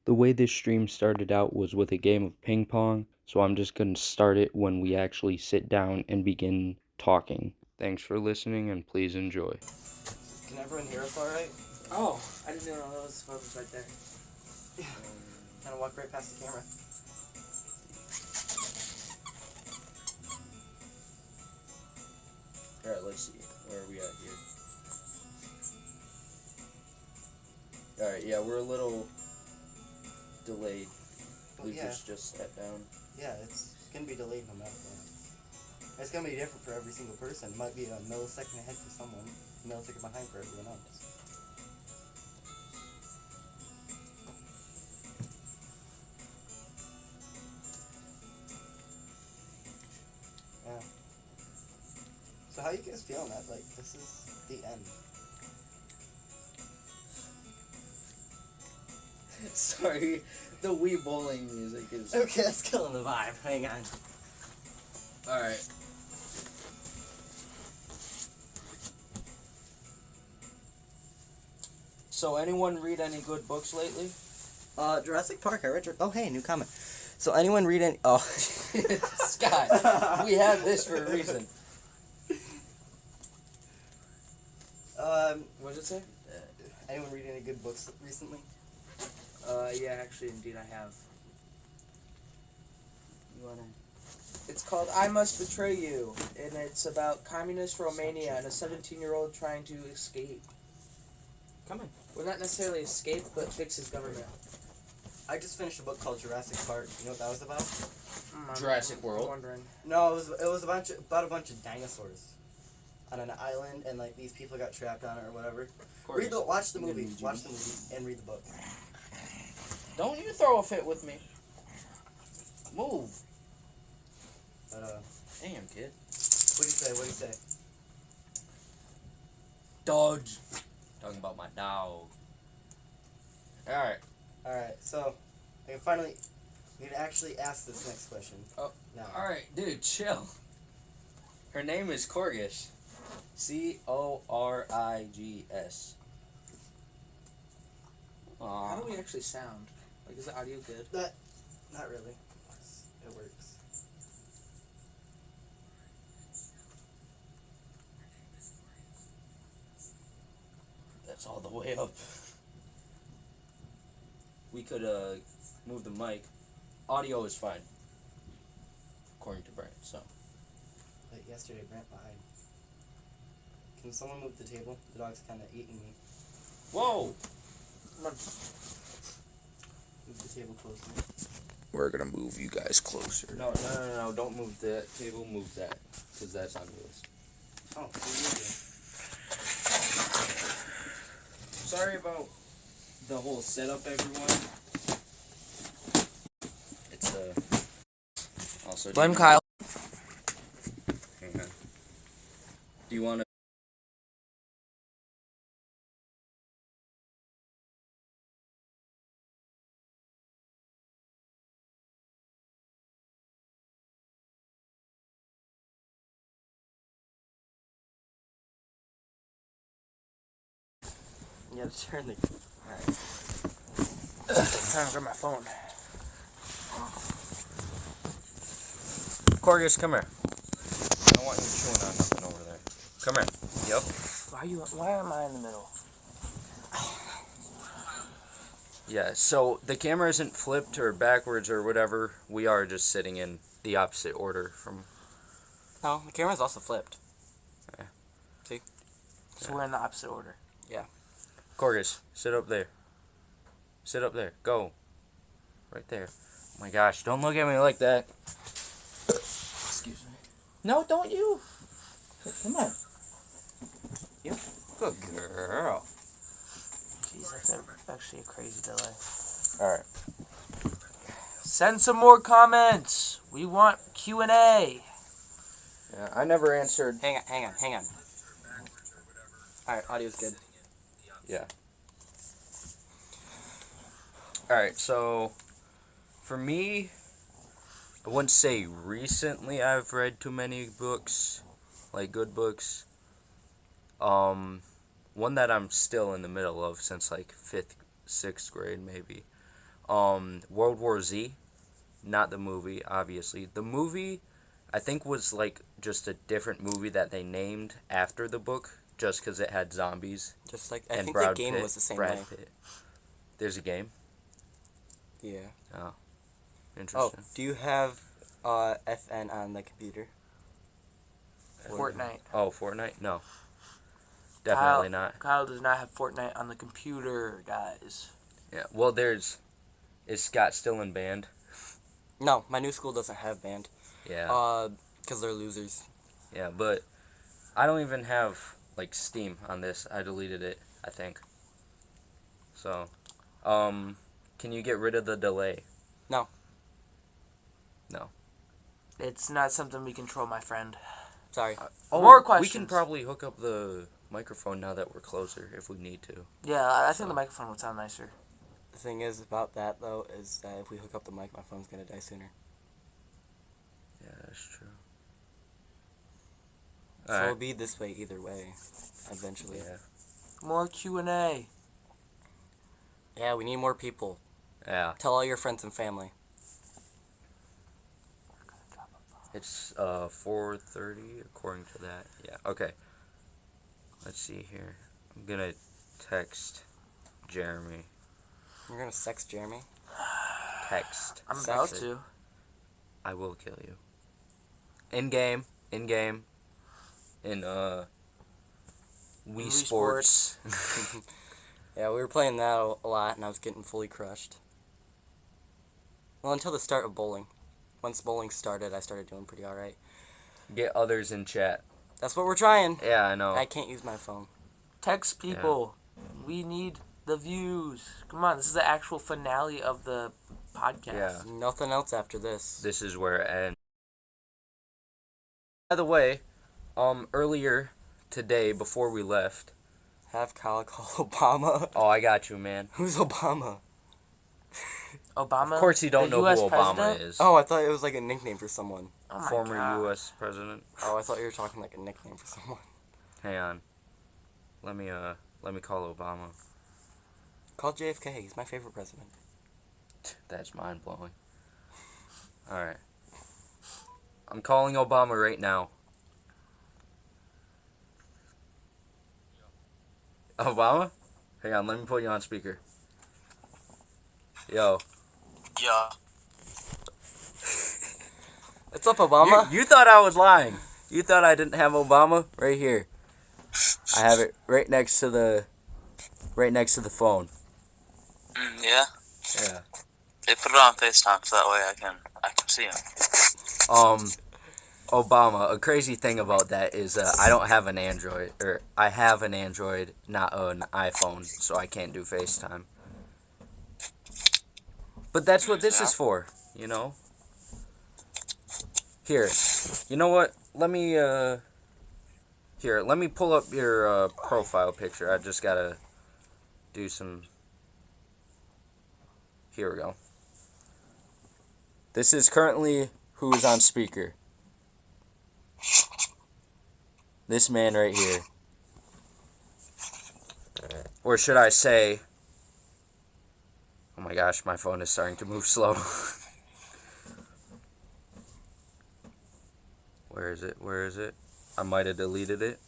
The way this stream started out was with a game of ping pong, so I'm just going to start it when we actually sit down and begin talking. Thanks for listening and please enjoy. Can everyone hear us alright? Oh, I didn't know those photos right there. Yeah. Kind of walk right past the camera. Alright, let's see. Where are we at here? Alright, yeah, we're a little delayed. Well, Lucas yeah. just sat down. Yeah, it's going to be delayed no matter what. It's going to be different for every single person. It might be a millisecond ahead for someone, a millisecond behind for everyone else. Yeah. So how you guys feeling that, like, this is the end? Sorry, the Wii bowling music is... Okay, that's killing the vibe. Hang on. Alright. So, anyone read any good books lately? Jurassic Park, I read oh, hey, new comment. So anyone read any, oh. Scott, we have this for a reason. What did it say? Anyone read any good books recently? Yeah, actually, indeed, I have. You wanna? It's called I Must Betray You, and it's about communist Romania and a 17-year-old trying to escape. Come on. Well, not necessarily escape, but fix his government. I just finished a book called Jurassic Park. You know what that was about? Jurassic World? I'm wondering. No, it was about a bunch of dinosaurs on an island, and like these people got trapped on it or whatever. Watch the movie, and read the book. Don't you throw a fit with me. Move. But Damn, kid. what do you say? What do you say? Dodge. Talking about my dog. Alright. All right, so I can finally. I'm gonna actually ask this next question. Oh, now. Alright, dude, chill. Her name is Corgish. Corrigs. How do we actually sound? Like, is the audio good? Not really. It works. That's all the way up. We could move the mic. Audio is fine, according to Brent. So. Like yesterday, Brent lied. Can someone move the table? The dog's kind of eating me. Whoa! Come on. Move the table closer. We're gonna move you guys closer. No, don't move that table, move that. Because that's on wheels. Oh, what are you doing? Sorry about the whole setup, everyone. It's also... Blame Kyle. Hang on. Do you want to... You gotta turn the. Alright. Trying to grab my phone. Corgus, come here. I don't want you chewing on nothing over there. Come here. Yep. Why am I in the middle? Yeah, so the camera isn't flipped or backwards or whatever. We are just sitting in the opposite order from... No, the camera's also flipped. Yeah. See? So we're in the opposite order. Yeah. Corgus, sit up there. Sit up there. Go. Right there. Oh my gosh, don't look at me like that. Excuse me. No, don't you. Come on. Yep. Good girl. Jeez, that's actually a crazy delay. Alright. Send some more comments. We want Q&A. Yeah, I never answered. Hang on. Alright, audio's good. Yeah. Alright, so for me, I wouldn't say recently I've read too many books, like good books. One that I'm still in the middle of since like 5th, 6th grade maybe, World War Z, not the movie, obviously. The movie, I think, was like just a different movie that they named after the book, just because it had zombies. Just like I and think Brad the game Pitt, was the same Brad way. Pitt. There's a game. Yeah. Oh, Oh, interesting. do you have FN on the computer? Fortnite. Oh, Fortnite? No, definitely not. Kyle does not have Fortnite on the computer, guys. Yeah. Well, is Scott still in band? No, my new school doesn't have band. Yeah. Because they're losers. Yeah, but I don't even have like Steam on this. I deleted it, I think. So, can you get rid of the delay? No. No. It's not something we control, my friend. Sorry. More We questions. can probably hook up the microphone now that we're closer if we need to. Yeah, I think the microphone would sound nicer. The thing is about that, though, is that if we hook up the mic, my phone's going to die sooner. Yeah, that's true. So Alright. it'll be this way either way, eventually. Yeah. More Q&A. Yeah, we need more people. Yeah. Tell all your friends and family. It's 4:30 according to that. Yeah. Okay. Let's see here. I'm gonna text Jeremy. You're going to sex Jeremy? Text. I'm about Sex it. to. I will kill you. In game. In Wii Wii Sports. Yeah, we were playing that a lot, and I was getting fully crushed. Well, until the start of bowling. Once bowling started, I started doing pretty alright. Get others in chat. That's what we're trying. Yeah, I know. I can't use my phone. Text people. We need the views. Come on, this is the actual finale of the podcast. Yeah. Nothing else after this. This is where it ends. By the way, earlier today before we left. Have Kyle call Obama. Oh, I got you, man. Who's Obama? Obama. Of course you don't the know US who Obama president? is. Oh, I thought it was like a nickname for someone. Oh my Former God. U.S. president. Oh, I thought you were talking like a nickname for someone. Hang on. Let me call Obama. Call JFK. He's my favorite president. That's mind blowing. Alright. I'm calling Obama right now. Obama? Hang on, let me put you on speaker. Yo. Yeah. What's up, Obama? You thought I was lying. You thought I didn't have Obama? Right here. I have it right next to the phone. Yeah. Yeah. They put it on FaceTime so that way I can see him. Obama, a crazy thing about that is I don't have an Android, or I have an Android, not an iPhone, so I can't do FaceTime. But that's what this is for, you know? Here, you know what? Let me pull up your profile picture. I just gotta do some... Here we go. This is currently who is on speaker. This man right here. Or should I say... Oh my gosh, my phone is starting to move slow. Where is it? Where is it? I might have deleted it.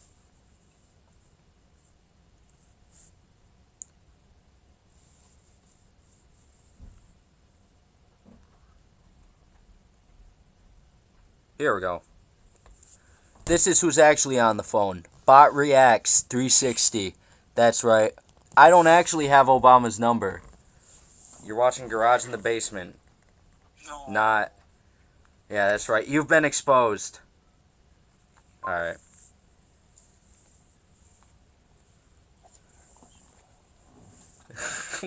Here we go. This is who's actually on the phone. Bot Reacts 360. That's right. I don't actually have Obama's number. You're watching Garage in the Basement. No. Not. Yeah, that's right. You've been exposed. Alright.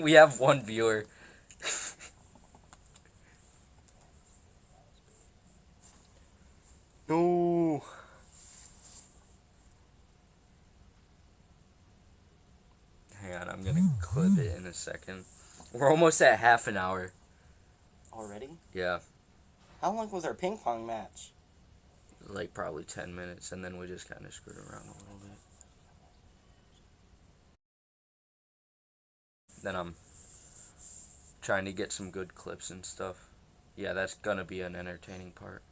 We have one viewer. No. Hang on, I'm gonna clip it in a second. We're almost at half an hour. Already? Yeah, How long was our ping pong match? like probably 10 minutes, and then we just kind of screwed around a little bit. Then I'm trying to get some good clips and stuff. Yeah, that's gonna be an entertaining part.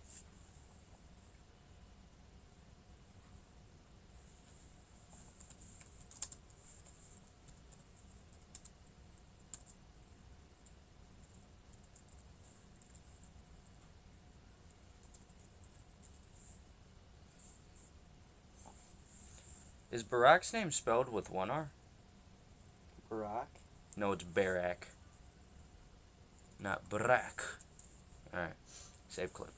Is Barack's name spelled with one R? Barack? No, it's Barack. Not Barack. Alright. Save clip.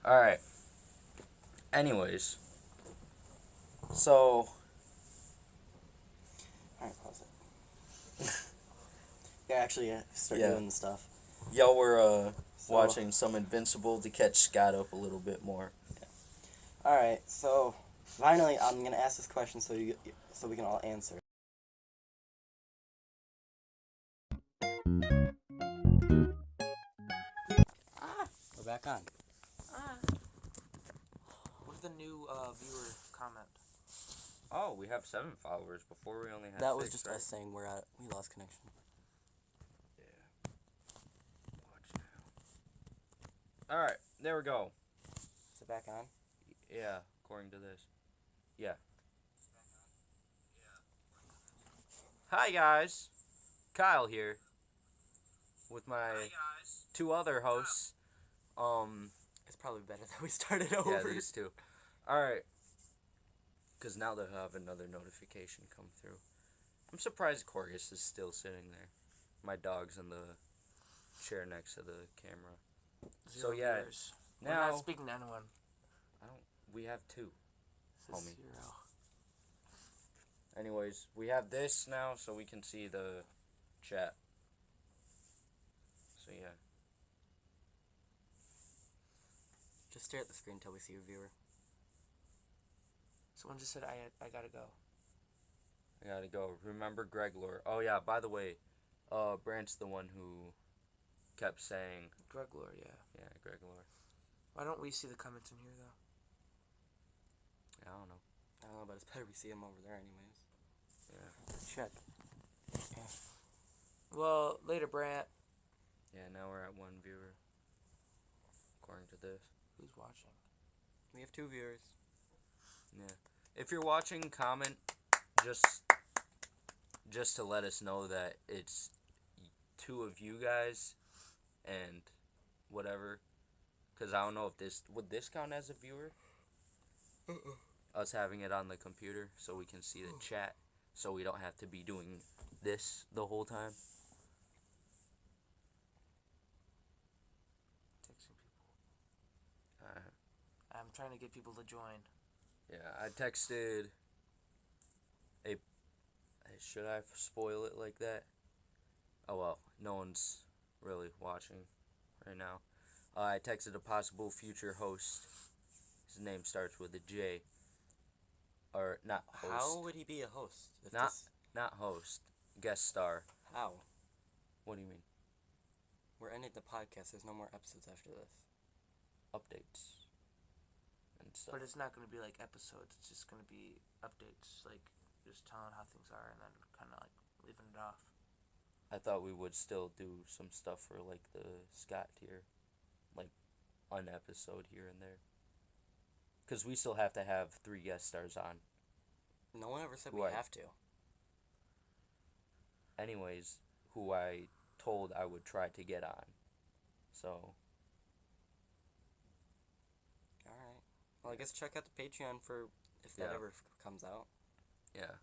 Alright. Anyways. So. Alright, pause it. Yeah, actually, start Yeah. doing the stuff. Y'all were So- watching some Invincible to catch Scott up a little bit more. Alright, so finally I'm gonna ask this question so we can all answer. We're back on. What's the new viewer comment? Oh, we have 7 followers. Before we only had That was 6, just right? us saying we lost connection. Yeah. Watch now. Alright, there we go. Is it back on? Yeah, according to this. Yeah. Hi guys. Kyle here. With my 2 other hosts. It's probably better that we started over. Yeah, these 2. Alright. Because now they'll have another notification come through. I'm surprised Corgus is still sitting there. My dog's in the chair next to the camera. Zero So yeah, viewers. We're now not speaking to anyone. we have 2. This is Homie. 0. Anyways, we have this now so we can see the chat. So yeah. Just stare at the screen until we see your viewer. Someone just said I gotta go. I gotta go. Remember Greg Lore. Oh yeah, by the way, Brant's the one who kept saying. Greg Lore, yeah. Yeah, Greg Lore. Why don't we see the comments in here though? I don't know. I don't know, but it's better we see him over there anyways. Yeah. Check. Well, later, Brant. Yeah, now we're at 1 viewer. According to this. Who's watching? We have 2 viewers. Yeah. If you're watching, comment just to let us know that it's 2 of you guys and whatever. Cause I don't know if would this count as a viewer? Us having it on the computer so we can see the chat, so we don't have to be doing this the whole time. Texting people. I'm trying to get people to join. Yeah, I texted a. Should I spoil it like that? Oh well, no one's really watching right now. I texted a possible future host. His name starts with a J. Or not host. How would he be a host? If Not this, not host. Guest star. how? What do you mean? We're ending the podcast. There's no more episodes after this. Updates and stuff. But it's not going to be like episodes. It's just going to be updates, like just telling how things are and then kind of like leaving it off. I thought we would still do some stuff for like the Scott tier, like an episode here and there. Because we still have to have 3 guest stars on. No one ever said we Right. have to. Anyways, who I told I would try to get on. So. Alright. Well, I guess check out the Patreon for if that Yeah. ever comes out. Yeah.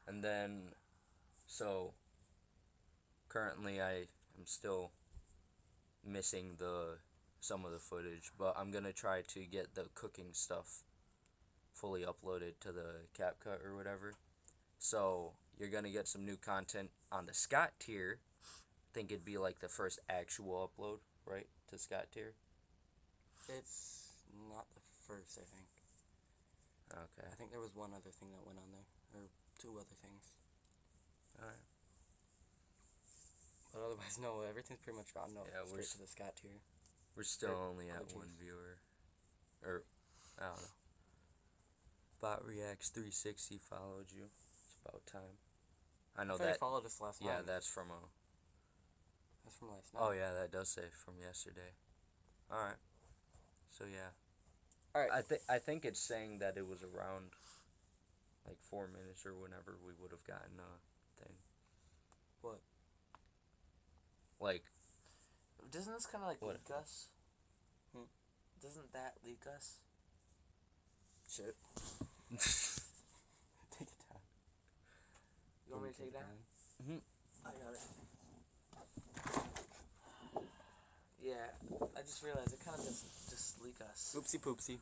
And then, so, currently I am still missing some of the footage, but I'm gonna try to get the cooking stuff fully uploaded to the CapCut or whatever. So, you're gonna get some new content on the Scott tier. I think it'd be like the first actual upload, right, to Scott tier? It's not the first, I think. Okay. I think there was one other thing that went on there. Or 2 other things. Alright. But otherwise, no, everything's pretty much gone. No, Yeah, we're straight to the Scott tier. We're still Or only at other 1 tiers. viewer. Or, I don't know. Bot Reacts 360 followed you. It's About time. I know I thought you that. followed us last night. Yeah, that's from That's from last night. Oh yeah, that does say from yesterday. All right. So yeah. All right. I think it's saying that it was around like 4 minutes or whenever we would have gotten a thing. What? Like Doesn't this kind of like What? leak us? Doesn't that leak us? Shit. take it down. You want me to take it down? Mhm. I got it. Yeah, I just realized it kind of just leak us. Oopsie poopsie.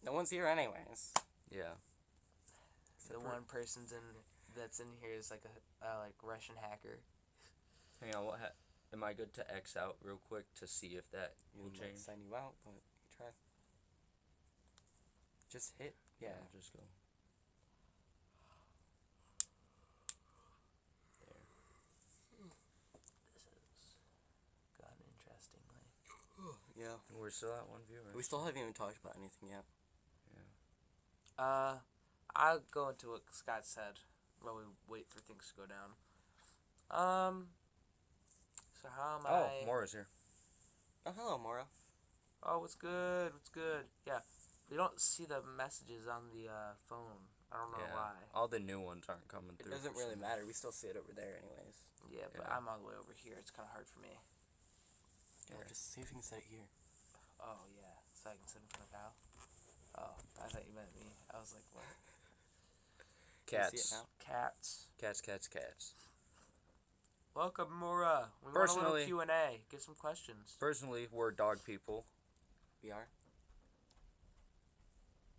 No one's here anyways. Yeah. The one person's that's in here is like a like Russian hacker. Hang on. Am I good to X out real quick to see if that will Might change? sign you out, but you try. Just hit. Yeah. I'll just go. This has gone interestingly. Yeah. We're still at one viewer. We still haven't even talked about anything yet. I'll go into what Scott said while we wait for things to go down. So how am I? Oh, Mora's here. Oh, hello, Mora. Oh, what's good? What's good? Yeah, we don't see the messages on the phone. I don't know Yeah. why. All the new ones aren't coming It through. doesn't for really some- matter. We still see it over there anyways. Yeah, but Yeah. I'm all the way over here. It's kind of hard for me. Yeah, Okay. just see if you can set it here. Oh yeah, so I can sit in front of Kyle. Oh, I thought you meant me. I was like, what? Can you see Cats. it now? Cats. Cats. Welcome, Mora. We want a Personally- little Q&A. Get some questions. Personally, we're dog people. We are?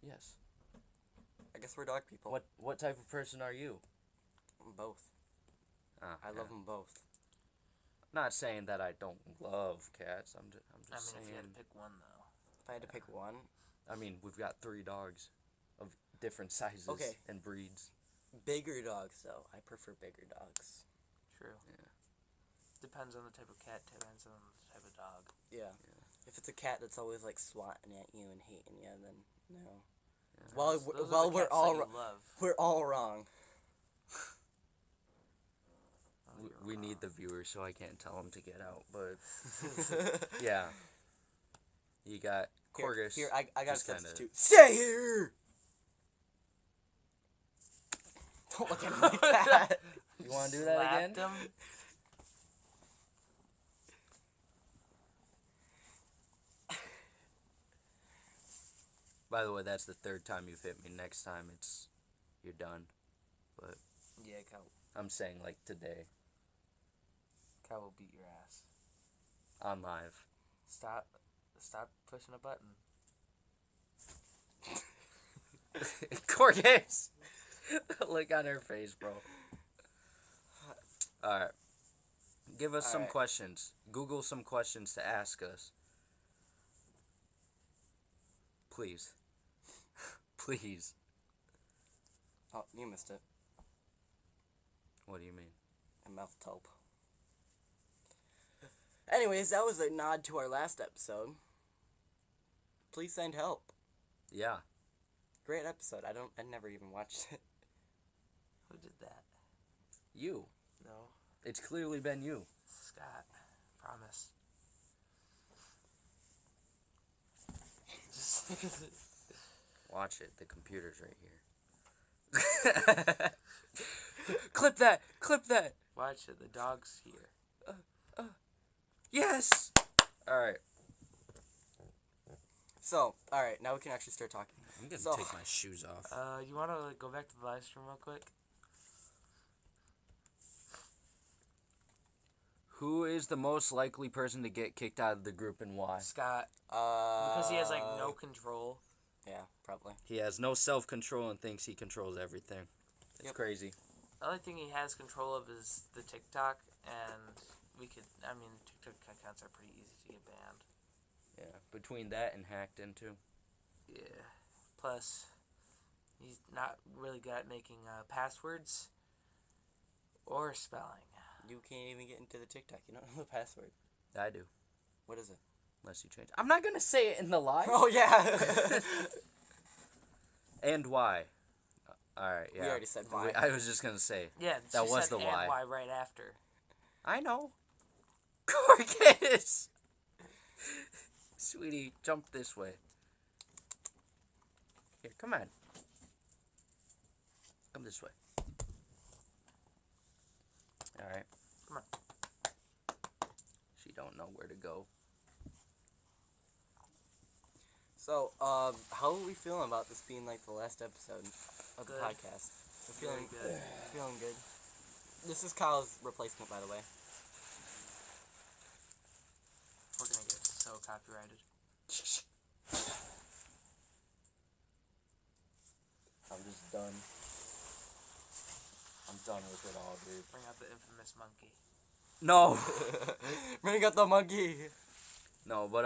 Yes. I guess we're dog people. What type of person are you? Both. I love them both. Not saying that I don't love cats. I'm just I mean, if you had saying. to pick one, though. If I had to pick one, I mean, we've got 3 dogs of different sizes Okay. and breeds. bigger dogs though. I prefer bigger dogs. True. Yeah. Depends on the type of cat, depends on the type of dog. Yeah. If it's a cat that's always like swatting at you and hating you, then no. Yeah. Well, Those are well, the we're cats all that wro- you love. we're all wrong. Oh, you're We need wrong. the viewers, so I can't tell them to get out. But yeah, you got Corgus. Here, I got a just kinda- substitute. Stay here. Don't look at me like that. You want to do that again? Slapped him. By the way, that's the 3rd time you've hit me. Next time, you're done. But Yeah, Cal I'm saying like today will beat your ass. on live. Stop pushing a button. Corgus, look on her face, bro. All right, give us some Alright. questions. Google some questions to ask us, please. Please. Oh, you missed it. What do you mean? A mouth taupe. Anyways, that was a nod to our last episode. Please send help. Yeah. Great episode. I never even watched it. Who did that? You. No, It's clearly been you. Scott. Promise. Watch it. The computer's right here. Clip that. Clip that. Watch it. The dog's here. Yes. All right. So, alright, now we can actually start talking. I'm gonna So- take my shoes off. You want to go back to the live stream real quick? Who is the most likely person to get kicked out of the group and why? Scott. Because he has like no Uh, control. Yeah, probably. He has no self-control and thinks he controls everything. It's Yep. crazy. The only thing he has control of is the TikTok, and TikTok accounts are pretty easy to get banned. Yeah. Between that and hacked into. Yeah. Plus, he's not really good at making passwords or spelling. You can't even get into the TikTok. You don't know the password. I do. What is it? Unless you change. I'm not gonna say it in the live. Oh, yeah. And why? Alright, yeah. We already said why. I was just gonna say. Yeah, That she was said the and why. why right after. I know. Corcus! Sweetie, jump this way. Here, come on. Come this way. Alright. Come on. She don't know where to go. So, how are we feeling about this being like the last episode of the Good. podcast? We're feeling Very good. Feeling good. This is Kyle's replacement, by the way. We're gonna get so copyrighted. I'm just done. I'm done with it all, dude. Bring out the infamous monkey. No! Bring out the monkey! No, but,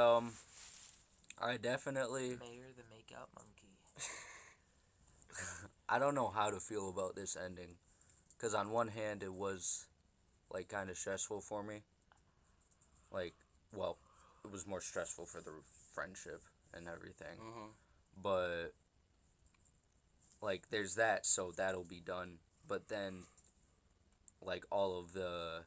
I definitely... Mayor the Makeout Monkey. I don't know how to feel about this ending. Because on one hand, it was, like, kind of stressful for me. Like, well, it was more stressful for the friendship and everything. Mm-hmm. But, like, there's that, so that'll be done. But then, like, all of the,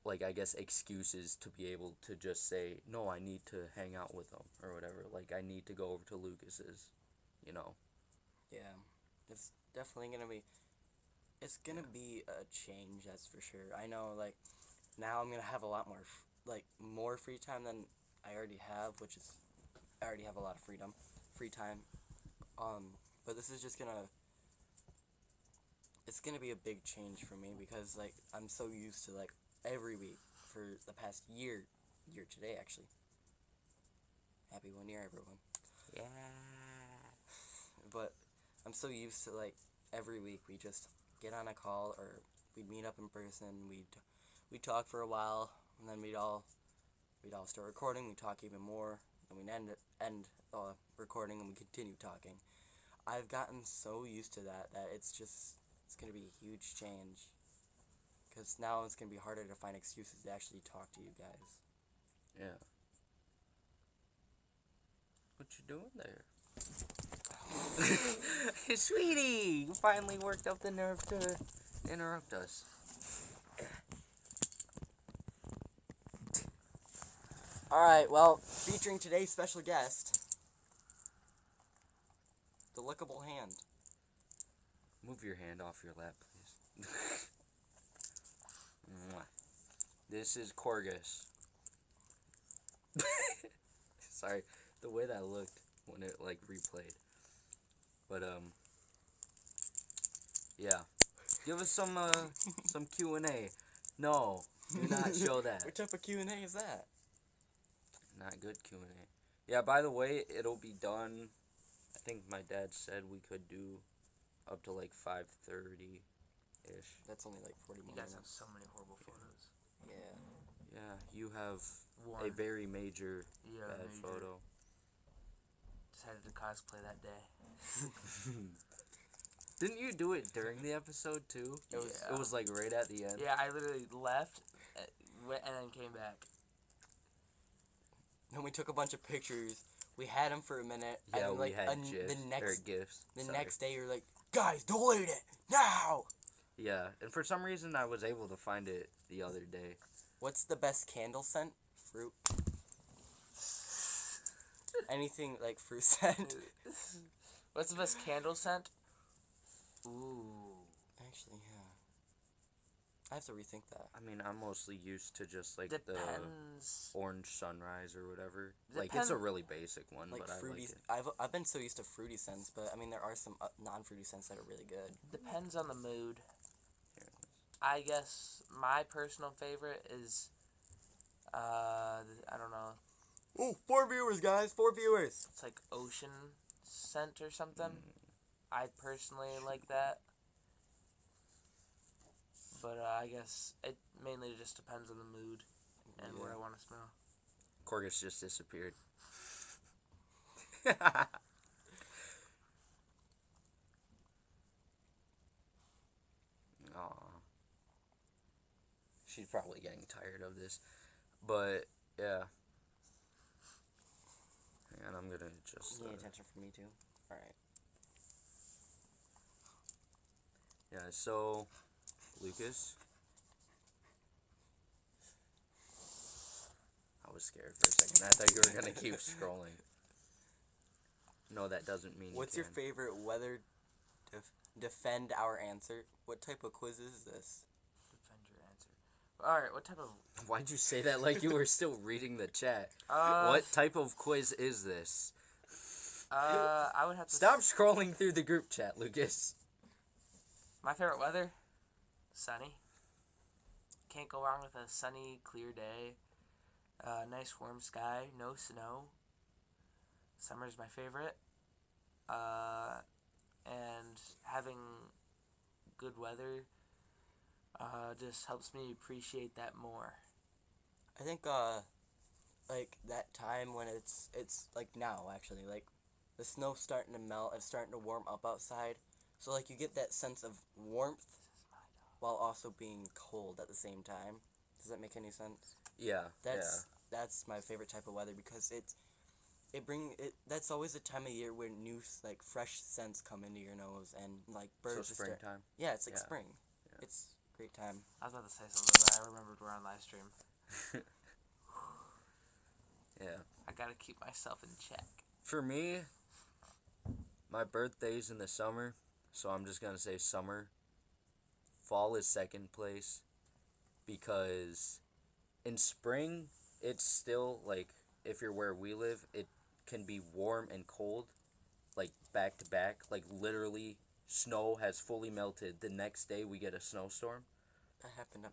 like, I guess, excuses to be able to just say, no, I need to hang out with them, or whatever. Like, I need to go over to Lucas's, you know. Yeah. It's definitely gonna be... It's gonna be a change, that's for sure. I know, like, now I'm gonna have a lot more, more free time than I already have, which is... I already have a lot of free time. But this is just gonna... It's gonna be a big change for me because, like, I'm so used to, like, every week for the past year today, actually. Happy 1 year, everyone. Yeah. But I'm so used to, like, every week we just get on a call or we'd meet up in person, we'd talk for a while, and then we'd all start recording, we'd talk even more, and we'd end recording and we continue talking. I've gotten so used to that it's going to be a huge change. Because now it's going to be harder to find excuses to actually talk to you guys. Yeah. What you doing there? Sweetie! You finally worked up the nerve to interrupt us. Alright, well, featuring today's special guest, the lickable hand. Move your hand off your lap, please. Mwah. This is Corgus. Sorry, the way that looked when it, like, replayed. But, yeah. Give us some Q&A. No, do not show that. What type of Q&A is that? Not good Q&A. Yeah, by the way, it'll be done. I think my dad said we could do up to like 5:30-ish. That's only like 40 more You guys have minutes. so many horrible photos. Yeah. Yeah, you have a One. very major Yeah, bad major. photo. Decided to cosplay that day. Didn't you do it during the episode too? It was- It was like right at the end. Yeah, I literally left, went, and then came back. Then we took a bunch of pictures. We had them for a minute. Yeah, and we like had the GIFs or next GIFs. the Sorry. next day you're like, guys, delete it now. Yeah, and for some reason I was able to find it the other day. What's the best candle scent? Fruit. Anything like fruit scent. What's the best candle scent? Ooh. Actually, yeah. I have to rethink that. I mean, I'm mostly used to just like the Depends. orange sunrise or whatever. Depend- Like it's a really basic one, Like but I fruity. like it. I've been so used to fruity scents, but I mean there are some non-fruity scents that are really good. Depends on the mood. Here, I guess my personal favorite is, I don't know. Oh, 4 viewers, guys, 4 viewers. It's like ocean scent or something. I personally like that. But I guess it mainly just depends on the mood and what Yeah. I want to smell. Corgus just disappeared. Aw. She's probably getting tired of this. But, yeah. Hang on, I'm gonna just... You need attention from me too. All right. Yeah, so, Lucas. I was scared for a second. I thought you were going to keep scrolling. No, that doesn't mean What's you your can. favorite weather? Defend our answer. What type of quiz is this? Defend your answer. All right. What type of? Why'd you say that like you were still reading the chat? Uh. What type of quiz is this? I would have to. Stop scrolling through the group chat, Lucas. My favorite weather. Sunny. Can't go wrong with a sunny, clear day. Nice warm sky. No snow. Summer's my favorite. And having good weather just helps me appreciate that more. I think like that time when it's like now actually, like the snow's starting to melt, it's starting to warm up outside. So like you get that sense of warmth while also being cold at the same time. Does that make any sense? Yeah, That's my favorite type of weather because that's always the time of year where new like fresh scents come into your nose and like So birds just start. springtime. Yeah, it's like Yeah. spring. Yeah. It's a great time. I was about to say something, but I remembered we're on live stream. Yeah. I gotta keep myself in check. For me, my birthday's in the summer, so I'm just gonna say summer. Fall is second place because in spring it's still like if you're where we live, it can be warm and cold, like back to back. Like literally, snow has fully melted. The next day we get a snowstorm, That happened at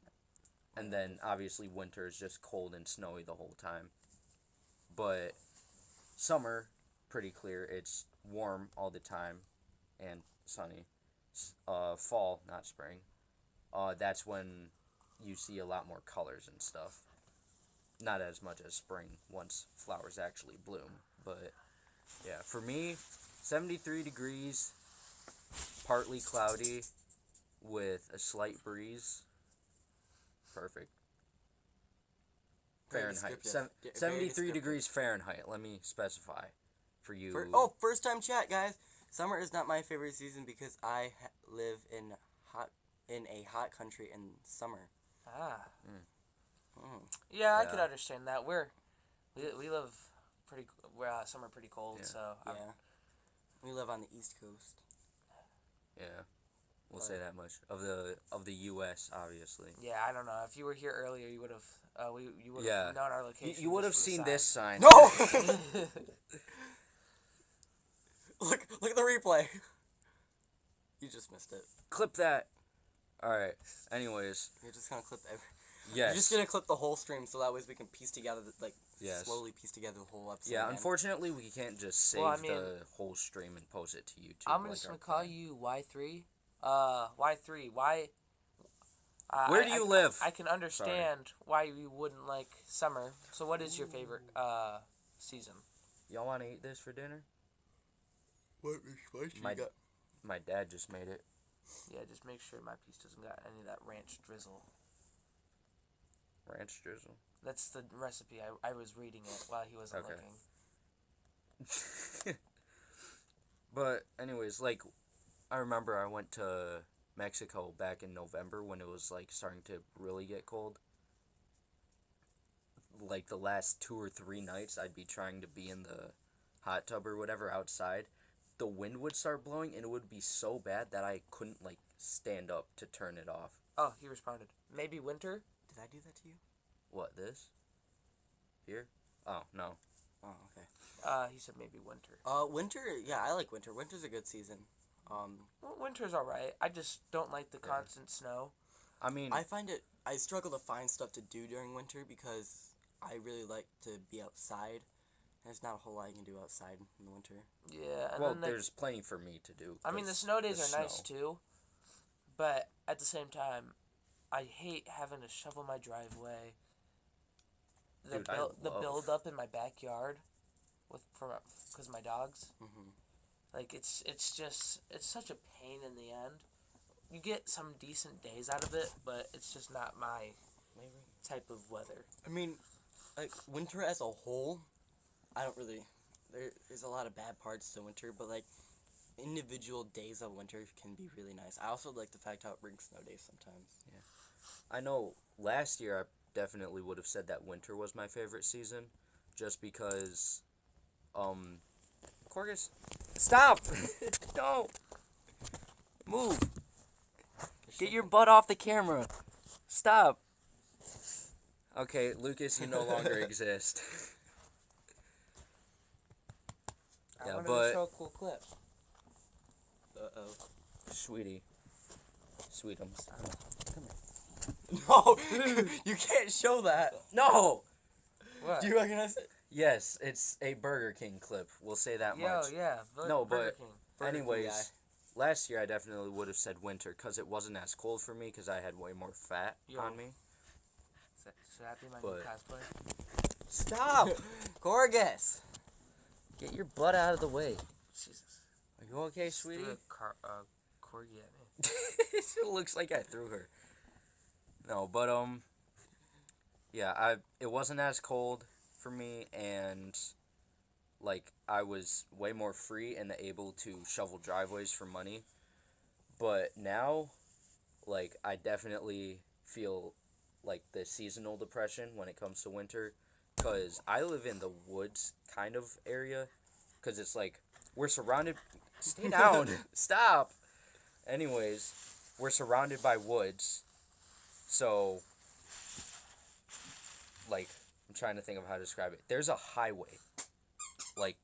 and then obviously winter is just cold and snowy the whole time. But summer, pretty clear. It's warm all the time and sunny. Fall, not spring. That's when you see a lot more colors and stuff. Not as much as spring once flowers actually bloom. But yeah, for me, 73 degrees, partly cloudy, with a slight breeze. Perfect. Very Fahrenheit. descriptive. Very 73 descriptive. degrees Fahrenheit. Let me specify for you. First time chat, guys. Summer is not my favorite season because I live in a hot country in summer. Ah. Mm. Yeah, I Yeah. could understand that. We live we're summer pretty cold, Yeah. so Yeah, we live on the East Coast. Yeah, we'll say that much of the U.S. obviously. yeah, I don't know. If you were here earlier, you would have you would have Yeah. known our location. You would have just from seen the this side. sign. No. Look at the replay. You just missed it. Clip that. All right. Anyways, You're just gonna clip yes. You're just gonna clip the whole stream so that way we can piece together Yes. slowly piece together the whole episode. Yeah. again. Unfortunately, we can't just save Well, I mean, the whole stream and post it to YouTube. I'm like just gonna our call plan. you Y3. Y3. Why? Where do you live? I can understand why you wouldn't like summer. So, what is your favorite season? Y'all want to eat this for dinner? What spicy My- you got? My dad just made it. Yeah, just make sure my piece doesn't got any of that ranch drizzle. Ranch drizzle. That's the recipe. I was reading it while he wasn't Okay. looking. But anyways, like I remember I went to Mexico back in November when it was like starting to really get cold. Like the last 2 or 3 nights I'd be trying to be in the hot tub or whatever outside. The wind would start blowing and it would be so bad that I couldn't like stand up to turn it off. Oh, he responded. Maybe winter? Did I do that to you? What, this? Here? Oh, no. Oh, okay. He said maybe winter. Winter. Yeah, I like winter. Winter's a good season. Well, winter's alright. I just don't like the constant snow. I mean, I struggle to find stuff to do during winter because I really like to be outside. There's not a whole lot you can do outside in the winter. Yeah, and well, then there's plenty for me to do. I mean, the 'cause snow days the are nice snow. too, but at the same time, I hate having to shovel my driveway. Dude, I The love- build up in my backyard, because my dogs. Mm-hmm. Like it's such a pain in the end. You get some decent days out of it, but it's just not my type of weather. I mean, like winter as a whole, I don't really. there's a lot of bad parts to winter, but like individual days of winter can be really nice. I also like the fact how it brings snow days sometimes. I know last year I definitely would have said that winter was my favorite season, just because, Corgus, stop! No! Move! Get your butt off the camera! Stop! Okay, Lucas, you no longer exist. I Yeah, wanted but- to show a cool clip. Uh-oh. Sweetie. Sweetums. No! You can't show that! No! What? Do you recognize it? Yes, it's a Burger King clip. We'll say that Yo, much. yeah. No, Burger but- King. Burger King Anyways, guy. last year I definitely would have said winter because it wasn't as cold for me because I had way more fat Yo. on me. Should that be my new But- cosplay? Stop! Gorgas! Get your butt out of the way. Jesus. Are you okay, Just sweetie? threw a corgi at me. It looks like I threw her. No, but yeah, it wasn't as cold for me, and like I was way more free and able to shovel driveways for money. But now, like I definitely feel like the seasonal depression when it comes to winter, cause I live in the woods kind of area, cause it's like we're surrounded. Stay down. Stop. Anyways, we're surrounded by woods, so, like, I'm trying to think of how to describe it. There's a highway, like,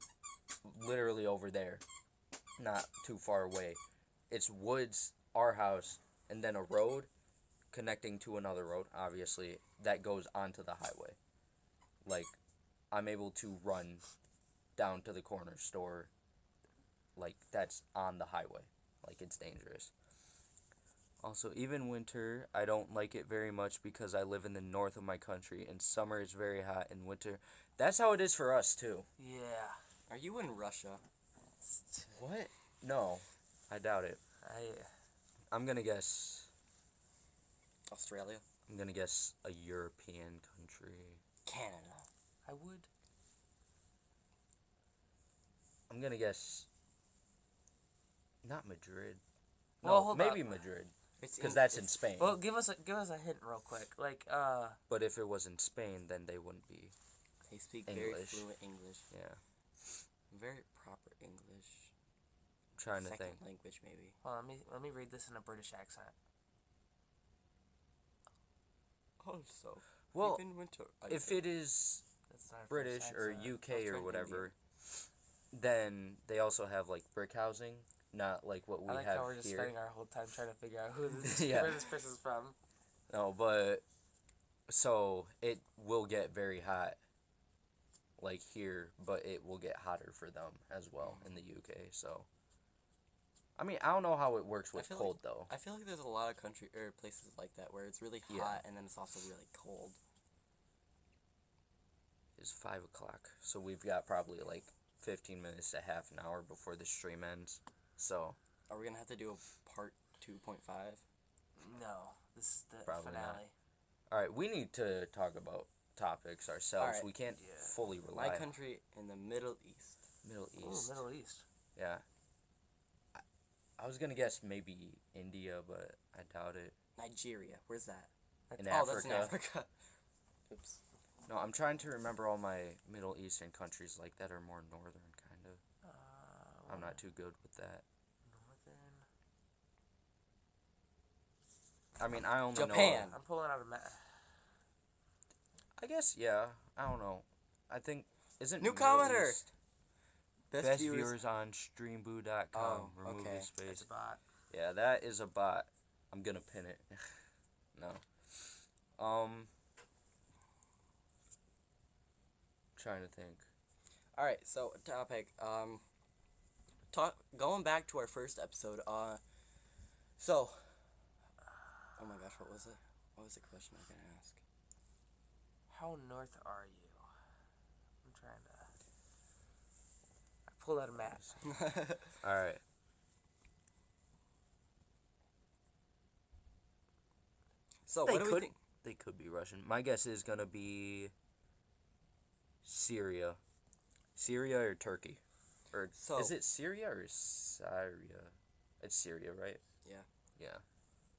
literally over there, not too far away. It's woods, our house, and then a road connecting to another road, obviously, that goes onto the highway. Like, I'm able to run down to the corner store, like, that's on the highway. Like, it's dangerous. Also, even winter, I don't like it very much because I live in the north of my country, and summer is very hot, and winter, that's how it is for us, too. Yeah. Are you in Russia? What? No, I doubt it. I'm gonna guess Australia? a European country. Canada. I would. I'm gonna guess not Madrid. Well, No, hold maybe up. Madrid, It's because that's in it's- Spain. Well, give us a hint real quick. Like, But if it was in Spain, then they wouldn't be. They speak very English. fluent English. Yeah, Very proper English. I'm trying to Second think. language, maybe. well, let me read this in a British accent. Also, Well, even winter. if it is That's not a British French or accent. UK Australian or Indian. whatever, then they also have like brick housing, not like what we I like have how we're just here. spending our whole time trying to figure out who this, Yeah. where this person's from. No, but so it will get very hot, like here, but it will get hotter for them as well in the UK. So, I mean, I don't know how it works with feel cold though. I feel like there's a lot of country or places like that where it's really hot Yeah. and then it's also really cold. It's 5 o'clock, so we've got probably like 15 minutes to half an hour before the stream ends. So Are we gonna have to do a part 2.5? No, this is the Probably not. finale. all right, we need to talk about topics ourselves. Alright. We can't Yeah. fully rely My on country in the Middle East. Middle Ooh, East. Middle East. Yeah. I was gonna guess maybe India, but I doubt it. Nigeria. Where's that? In Oh, that's in Africa. Africa. Oops. No, I'm trying to remember all my Middle Eastern countries like that are more northern, kind of. I'm not too good with that. Northern. I mean, I only Japan. know. I'm pulling out a map. I guess, yeah. I don't know. I think isn't New Middle commenter! East best viewers on streamboo.com. Oh, Remove okay. the space. It's a bot. Yeah, that is a bot. I'm gonna pin it. No. Trying to think. All right, so topic. Going back to our first episode. So. Oh my gosh, what was it? What was the question I was gonna ask? How north are you? I'm trying to. I pulled out a map. All right. So They what do we could- think? They could be Russian. My guess is gonna be Syria. Syria or Turkey? Or So is it Syria or Syria? It's Syria, right? Yeah. Yeah.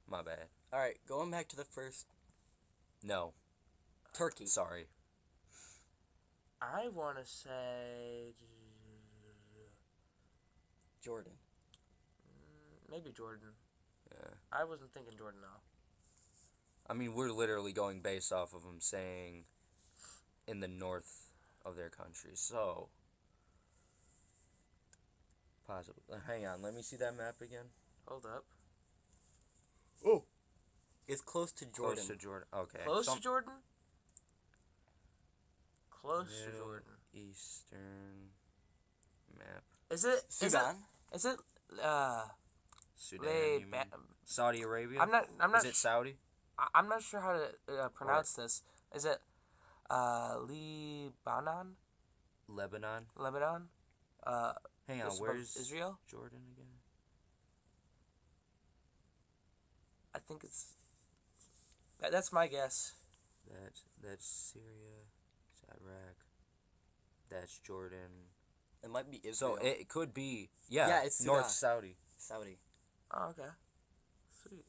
My bad. all right, going back to the first No. Turkey. Sorry. I want to say Jordan. maybe Jordan. Yeah. I wasn't thinking Jordan though. I mean, we're literally going based off of them saying in the north of their country. So, possibly. Hang on, let me see that map again. Hold up. Oh, it's close to Jordan. Close to Jordan. Okay. Close Some- to Jordan? Close to Middle Jordan. Eastern map. Is it Sudan. Is it Sudan. Lay You mean? Saudi Arabia. I'm not Is it Saudi? I'm not sure how to pronounce this. Is it Lebanon? Lebanon. Lebanon? Hang on. This above Where's Israel? Jordan again? I think it's that's my guess. That's Syria. It's Iraq. That's Jordan. It might be Israel. So it could be yeah. Yeah, it's North Sudan. Saudi. Saudi. Oh, okay. Sweet.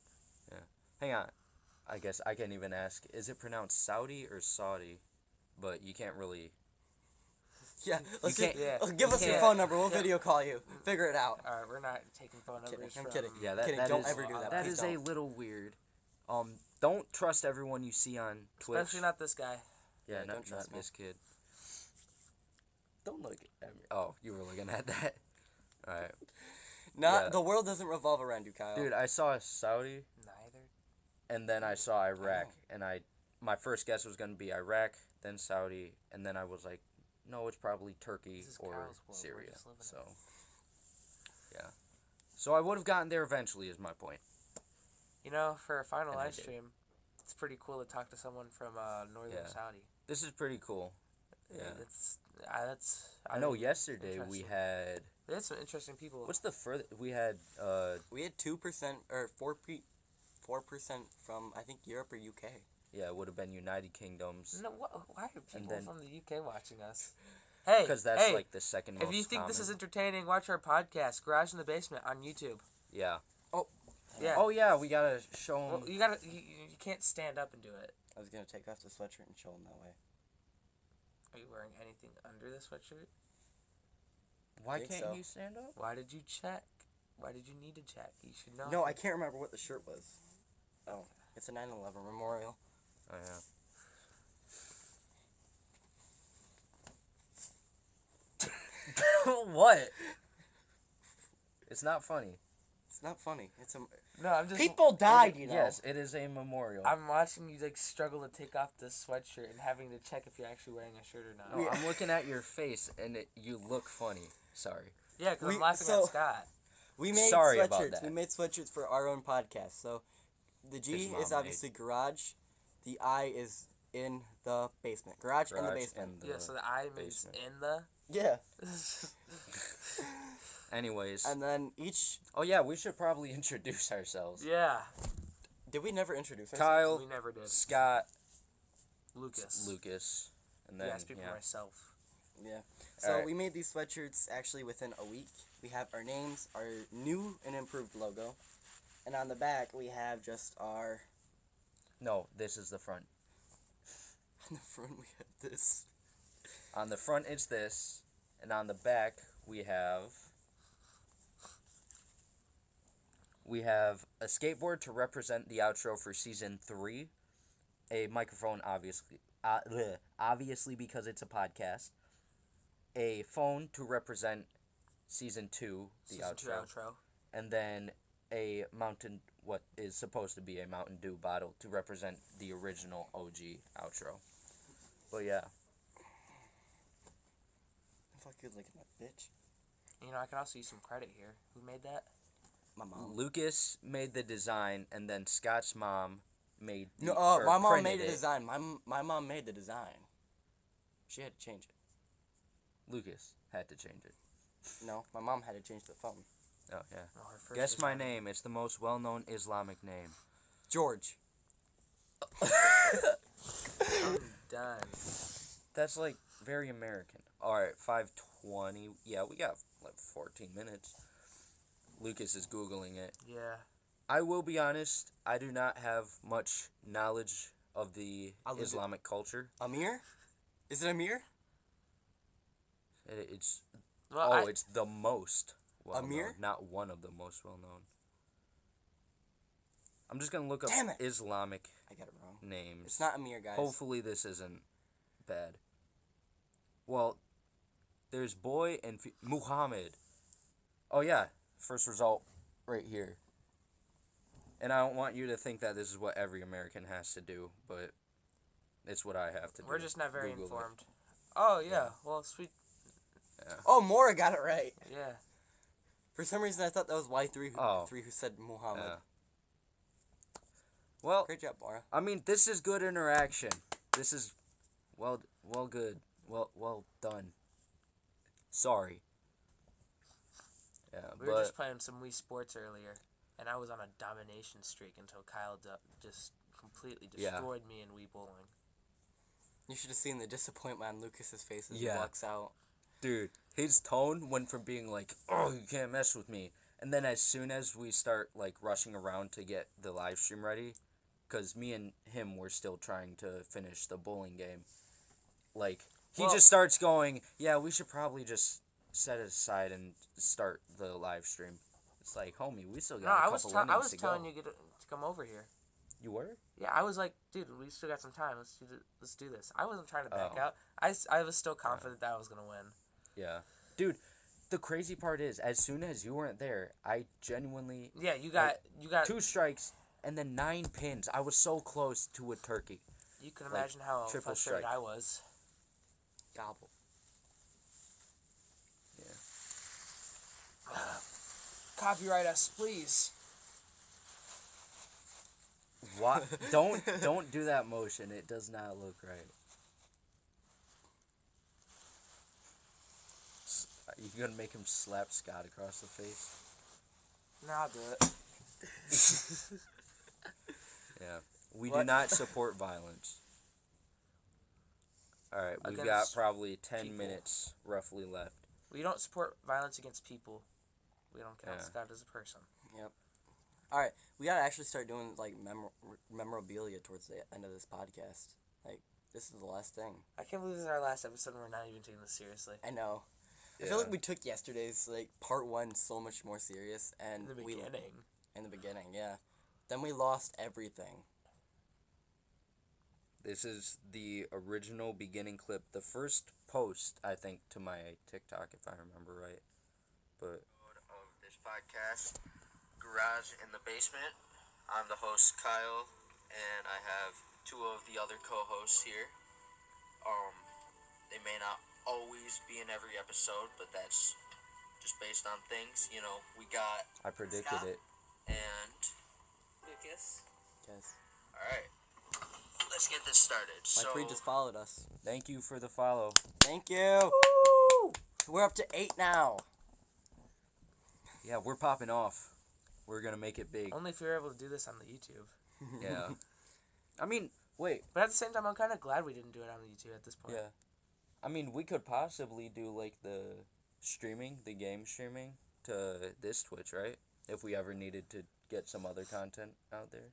Hang on. I guess I can't even ask. Is it pronounced Saudi or Saudi? But you can't really. Yeah, let's can't- yeah. give us your can't- phone number. We'll yeah. video call you. Figure it out. All right, we're not taking phone Kidding, numbers. I'm from kidding. Yeah, that, Kidding, that don't is- ever do that. That Please is a don't. little weird. Don't trust everyone you see on Twitch. Especially not this guy. Yeah, Yeah, not, don't trust not me. this kid. Don't look at me. Oh, you were looking at that. All right, Not Yeah. the world doesn't revolve around you, Kyle. dude. I saw Saudi, Neither. and then I saw Iraq, know. and my first guess was gonna be Iraq, then Saudi, and then I was like, no, it's probably Turkey This is or Kyle's world. We're Syria. just living So, it. yeah. So I would have gotten there eventually. Is my point. You know, for a final And I live did. stream, it's pretty cool to talk to someone from northern Yeah. Saudi. This is pretty cool. Yeah. That's. I know. Yesterday we interesting. had. We had some interesting people. What's the further we had? We had 2% or 4% from I think Europe or UK. Yeah, it would have been United Kingdoms. No, why are people then- from the UK watching us? Hey, Because that's hey, like the second most if you think this is common. entertaining, watch our podcast, Garage in the Basement, on YouTube. Yeah. Yeah. Oh yeah, we gotta show them. Well, you can't stand up and do it. I was gonna take off the sweatshirt and show them that way. Are you wearing anything under the sweatshirt? Why think can't so. you stand up? Why did you check? Why did you need to check? You should know. No, I can't remember what the shirt was. Oh, it's a 9/11 memorial. Oh yeah. What? It's not funny. It's not funny. It's a No, I'm just. people died. You know. Yes, it is a memorial. I'm watching you like struggle to take off the sweatshirt and having to check if you're actually wearing a shirt or not. No, I'm looking at your face and you look funny. Sorry. Yeah, because We- I'm laughing so- at Scott. We made Sorry sweatshirts. about that. We made sweatshirts for our own podcast. So the G His mom is obviously garage. The I is in the basement. Garage in the Garage basement. and the Yeah, so the I means basement. in the. Yeah. Anyways. And then each. Oh yeah, we should probably introduce ourselves. Yeah, Did we never introduce ourselves? Kyle, we never did. Scott, Lucas. and then Yeah, I speak for myself. Yeah. So Alright. we made these sweatshirts actually within a week. We have our names, our new and improved logo, and on the back we have just our. No, this is the front. On the front we have this. On the front it's this, and on the back we have a skateboard to represent the outro for season 3, a microphone obviously because it's a podcast, a phone to represent season 2, the Season two outro. and then what is supposed to be a Mountain Dew bottle to represent the original OG outro. But yeah. Fuck you looking at bitch. You know, I can also use some credit here. Who made that? My mom. Lucas made the design, and then Scott's mom made the, No, or my mom printed made the it. design. My mom made the design. She had to change it. Lucas had to change it. No, my mom had to change the phone. Oh, yeah. Oh, her first Guess my design. name. It's the most well-known Islamic name. George. I'm done. That's, like, very American. All right, 5:20. Yeah, we got like 14 minutes. Lucas is Googling it. Yeah. I will be honest, I do not have much knowledge of the I'll leave it- Islamic culture. Amir? Is it Amir? It's Well, it's the most well Amir? known, not one of the most well known. I'm just gonna look up Damn it. Islamic I got it wrong. names. It's not Amir, guys. Hopefully this isn't bad. Well, there's boy and Muhammad. Oh yeah, first result right here. And I don't want you to think that this is what every American has to do, but it's what I have to do. we're just not very Google it. informed. Oh yeah. Yeah. Well, sweet. Oh, Mora got it right. Yeah. For some reason, I thought that was Y3 Oh. who said Muhammad. Yeah. Well, Great job, Mora. I mean, this is good interaction. This is well good. Well done. Sorry. Yeah, We but were just playing some Wii Sports earlier, and I was on a domination streak until Kyle just completely Yeah. destroyed me in Wii bowling. You should have seen the disappointment on Lucas's face as Yeah. he walks out. dude, his tone went from being like, "Oh, you can't mess with me," and then as soon as we start like rushing around to get the live stream ready, because me and him were still trying to finish the bowling game, like he Well- just starts going, "Yeah, we should probably just set it aside and start the live stream." It's like, homie, we still got No, a I couple was innings I was to telling go. you to come over here. You were? Yeah, I was like, dude, we still got some time. Let's do this. I wasn't trying to back Oh. out. I was still confident that I was gonna win. Yeah, dude. The crazy part is, as soon as you weren't there, I genuinely Yeah, you got 2 strikes and then 9 pins. I was so close to a turkey. You can like, imagine how triple frustrated strike. I was. Gobble. Copyright us, please. What? Don't do that motion. It does not look right. Are you gonna make him slap Scott across the face? No, I'll do it. Yeah. We do What? not support violence. Alright, we've got Against probably 10 people. minutes roughly left. We don't support violence against people. We don't count Yeah. Scott as a person. Alright, we gotta actually start doing, like, memorabilia towards the end of this podcast. Like, this is the last thing. I can't believe this is our last episode and we're not even taking this seriously. I know. I feel like we took yesterday's, like, part 1 so much more serious, and In the beginning. In the beginning, yeah. Then we lost everything. This is the original beginning clip. The first post, I think, to my TikTok, if I remember right. But of this podcast, Garage in the Basement. I'm the host, Kyle, and I have 2 of the other co-hosts here. They may not always be in every episode, but that's just based on things. You know, we got... I predicted Scott? it. And... Lucas. Yes. Alright. Let's get this started. My friend just followed us. Thank you for the follow. Thank you! Woo! We're up to 8 now. Yeah, we're popping off. We're gonna make it big. Only if you're able to do this on the YouTube. Yeah. I mean, wait. But at the same time, I'm kind of glad we didn't do it on the YouTube at this point. Yeah. I mean, we could possibly do, like, the game streaming to this Twitch, right? If we ever needed to get some other content out there.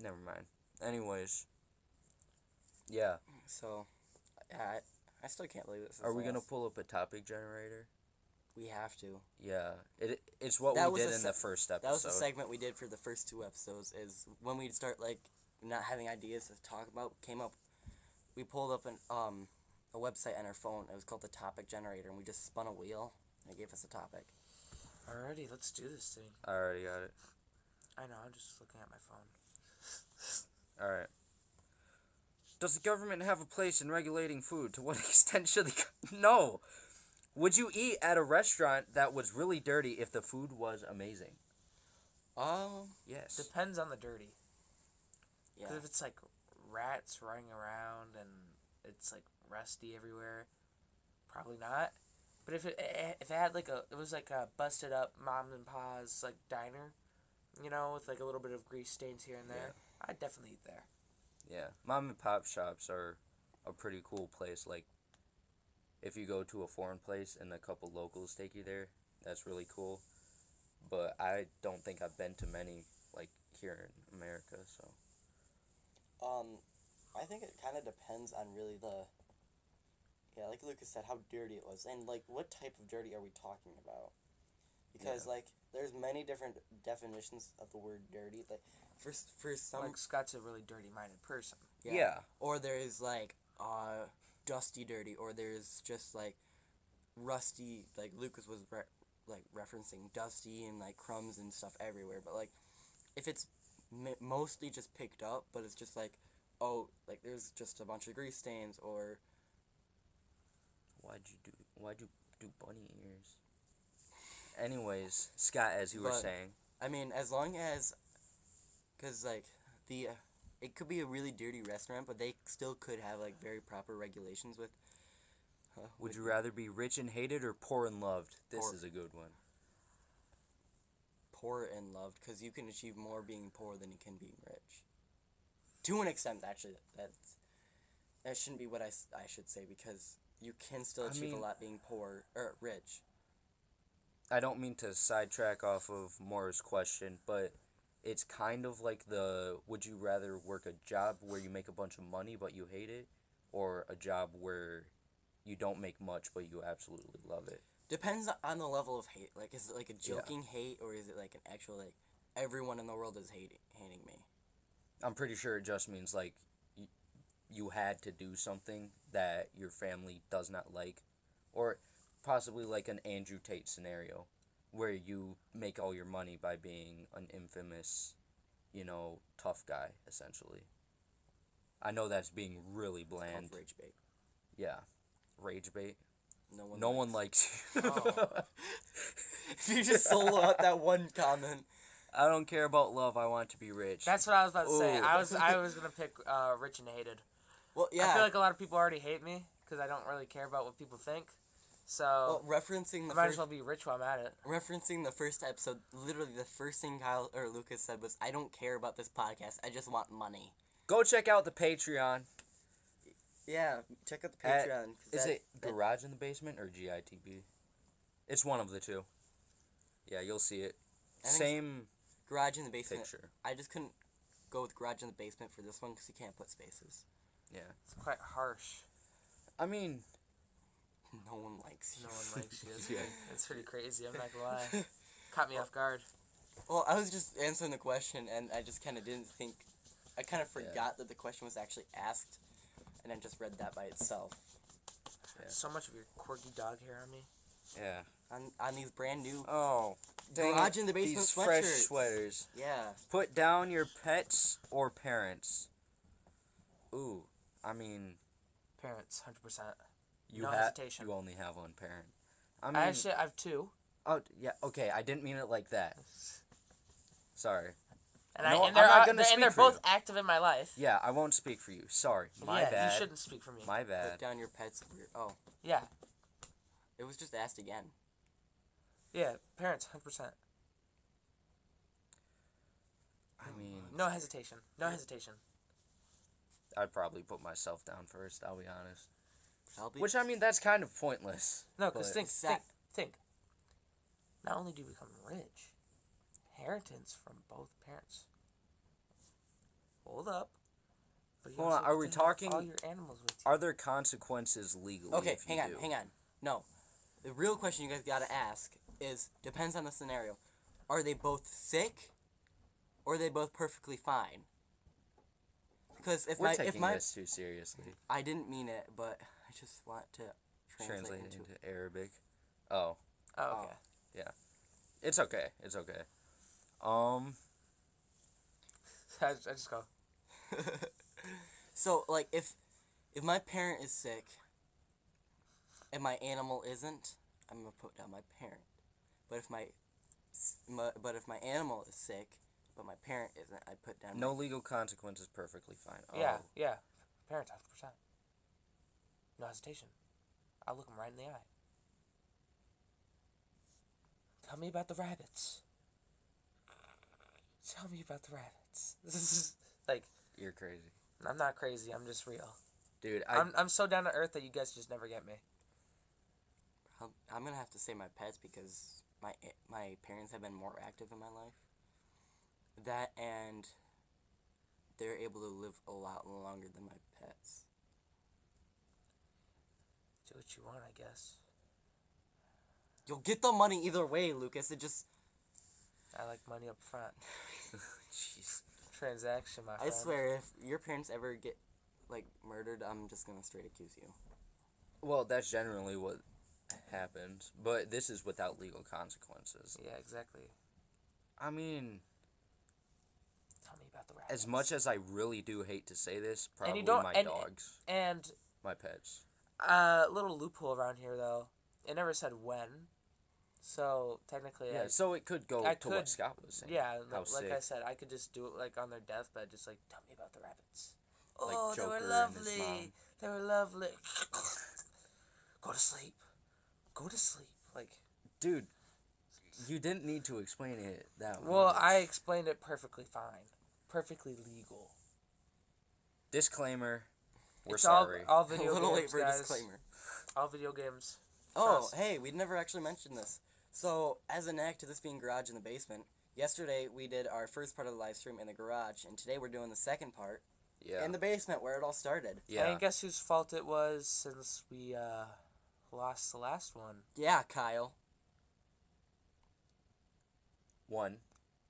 Never mind. Anyways. Yeah. So, yeah, I still can't believe this is Are we gonna last. pull up a topic generator? We have to. Yeah. It's what That we was did a in the first episode. That was the segment we did for the first 2 episodes, is when we'd start, like, not having ideas to talk about, we pulled up a website on our phone. It was called the topic generator, and we just spun a wheel, and it gave us a topic. Alrighty, let's do this thing. I already got it. I know, I'm just looking at my phone. Alright. Does the government have a place in regulating food? To what extent should the... No! Would you eat at a restaurant that was really dirty if the food was amazing? Yes. Depends on the dirty. Yeah. Because if it's like rats running around and it's like rusty everywhere, probably not. But if it had like it was like a busted up mom and pa's like diner, you know, with like a little bit of grease stains here and there, I'd definitely eat there. Yeah. Mom and pop shops are a pretty cool place. Like, if you go to a foreign place and a couple locals take you there, that's really cool. But I don't think I've been to many, like, here in America, so. I think it kind of depends on really like Lucas said, how dirty it was, and like what type of dirty are we talking about? Because like there's many different definitions of the word dirty. Like for some, Like Scott's a really dirty-minded person. Yeah. Or there's like dusty dirty, or there's just like rusty. Like Lucas was like referencing dusty and like crumbs and stuff everywhere. But like if it's mostly just picked up, but it's just like, oh, like there's just a bunch of grease stains, or Why'd you do bunny ears? Anyways, Scott, as you were saying. I mean, as long as, because like it could be a really dirty restaurant, but they still could have like very proper regulations with. Would you rather be rich and hated or poor and loved? This Poor. is a good one. Poor and loved, because you can achieve more being poor than you can being rich. To an extent, actually, that shouldn't be what I should say, because you can still achieve a lot being poor or rich. I don't mean to sidetrack off of Moore's question, but it's kind of like would you rather work a job where you make a bunch of money but you hate it, or a job where you don't make much but you absolutely love it? Depends on the level of hate. Like, is it like a joking hate, or is it like an actual, like, everyone in the world is hating me? I'm pretty sure it just means, like, you had to do something that your family does not like. Or possibly like an Andrew Tate scenario, where you make all your money by being an infamous, tough guy, essentially. I know that's being really bland. It's called rage bait. Yeah. Rage bait. No one likes you. Oh. If you just solo out that one comment. I don't care about love. I want to be rich. That's what I was about to say. Ooh. I was gonna pick rich and hated. Well, yeah. I feel like a lot of people already hate me because I don't really care about what people think. So referencing the I might as well be rich while I'm at it. Referencing the first episode, literally the first thing Kyle or Lucas said was, "I don't care about this podcast. I just want money." Go check out the Patreon. Yeah, check out the Patreon. Is it Garage in the Basement or GITB? It's one of the two. Yeah, you'll see it. Same Garage in the Basement. picture. I just couldn't go with Garage in the Basement for this one because you can't put spaces. Yeah. It's quite harsh. I mean, no one likes you. No one likes you. Yeah. It's pretty crazy. I'm not gonna lie. Caught me off guard. Well, I was just answering the question, and I just kind of didn't think. I kind of forgot that the question was actually asked, and then just read that by itself. Yeah. So much of your quirky dog hair on me. Yeah. On these brand new Garage in the Basement these sweatshirts. fresh sweaters. Yeah. Put down your pets or parents. Ooh, I mean, Parents, 100%. you No have hesitation. you only have one parent. I I mean, actually I have two. oh yeah, okay. I didn't mean it like that. Sorry. And, No, and they're, I'm not gonna speak and they're for both you. active in my life. Yeah, I won't speak for you. Sorry, my yeah, bad. you shouldn't speak for me. My Put bad. down your pets. Oh, Yeah, it was just asked again. yeah, parents, 100%. I mean, No hesitation. No hesitation. I'd probably put myself down first. I'll be honest. I'll be. Which I mean, that's kind of pointless. No, because but- think. Not only do you become rich, inheritance from both parents. Hold up. But you Hold also on, are get we to have talking- all your animals with you? Are there consequences legally? Okay, if you do? hang on. No, the real question you guys gotta ask is depends on the scenario. Are they both sick, or are they both perfectly fine? Because if We're taking my this too seriously. I didn't mean it, but I just want to translate Translate into into Arabic. Oh, Oh, okay. it's okay. It's okay. I just go. So, like, if my parent is sick and my animal isn't, I'm gonna put down my parent. But if my animal is sick but my parent isn't, I put down No my, legal consequences. Perfectly fine. Yeah, Oh. yeah. Parents, 100%. No hesitation. I'll look them right in the eye. Tell me about the rabbits. Tell me about the rabbits. This is like, You're crazy, I'm not crazy. I'm just real. dude. I'm so down to earth that you guys just never get me. I'm gonna have to say my pets because my parents have been more active in my life. That and they're able to live a lot longer than my pets. Do what you want, I guess. You'll get the money either way, Lucas. It just I like money up front. Jeez. Transaction, my I friend. swear, if your parents ever get like murdered, I'm just gonna straight accuse you. Well, that's generally what happens, but this is without legal consequences. Yeah, exactly. I mean, Tell me about the rabbits. as much as I really do hate to say this, And probably you don't- my and- dogs, And my pets. little loophole around here though. It never said when, so technically, Yeah, so it could go I to what could- Scott was saying. yeah, How like sick. I said, I could just do it like on their deathbed, just like tell me about the rabbits. Like Oh, they Joker were and his lovely. mom. They were lovely. Go to sleep. Go to sleep. Like, Dude, you didn't need to explain it that well, much. I explained it perfectly fine, perfectly legal. Disclaimer, we're It's sorry. all A video little late games, for a guys. disclaimer. All video games. Oh, Trust. hey, we never actually mentioned this. So, as an act to this being garage in the basement, yesterday we did our first part of the live stream in the garage, and today we're doing the second part Yeah. in the basement where it all started. Yeah. And guess whose fault it was since we lost the last one? Yeah, Kyle. 1,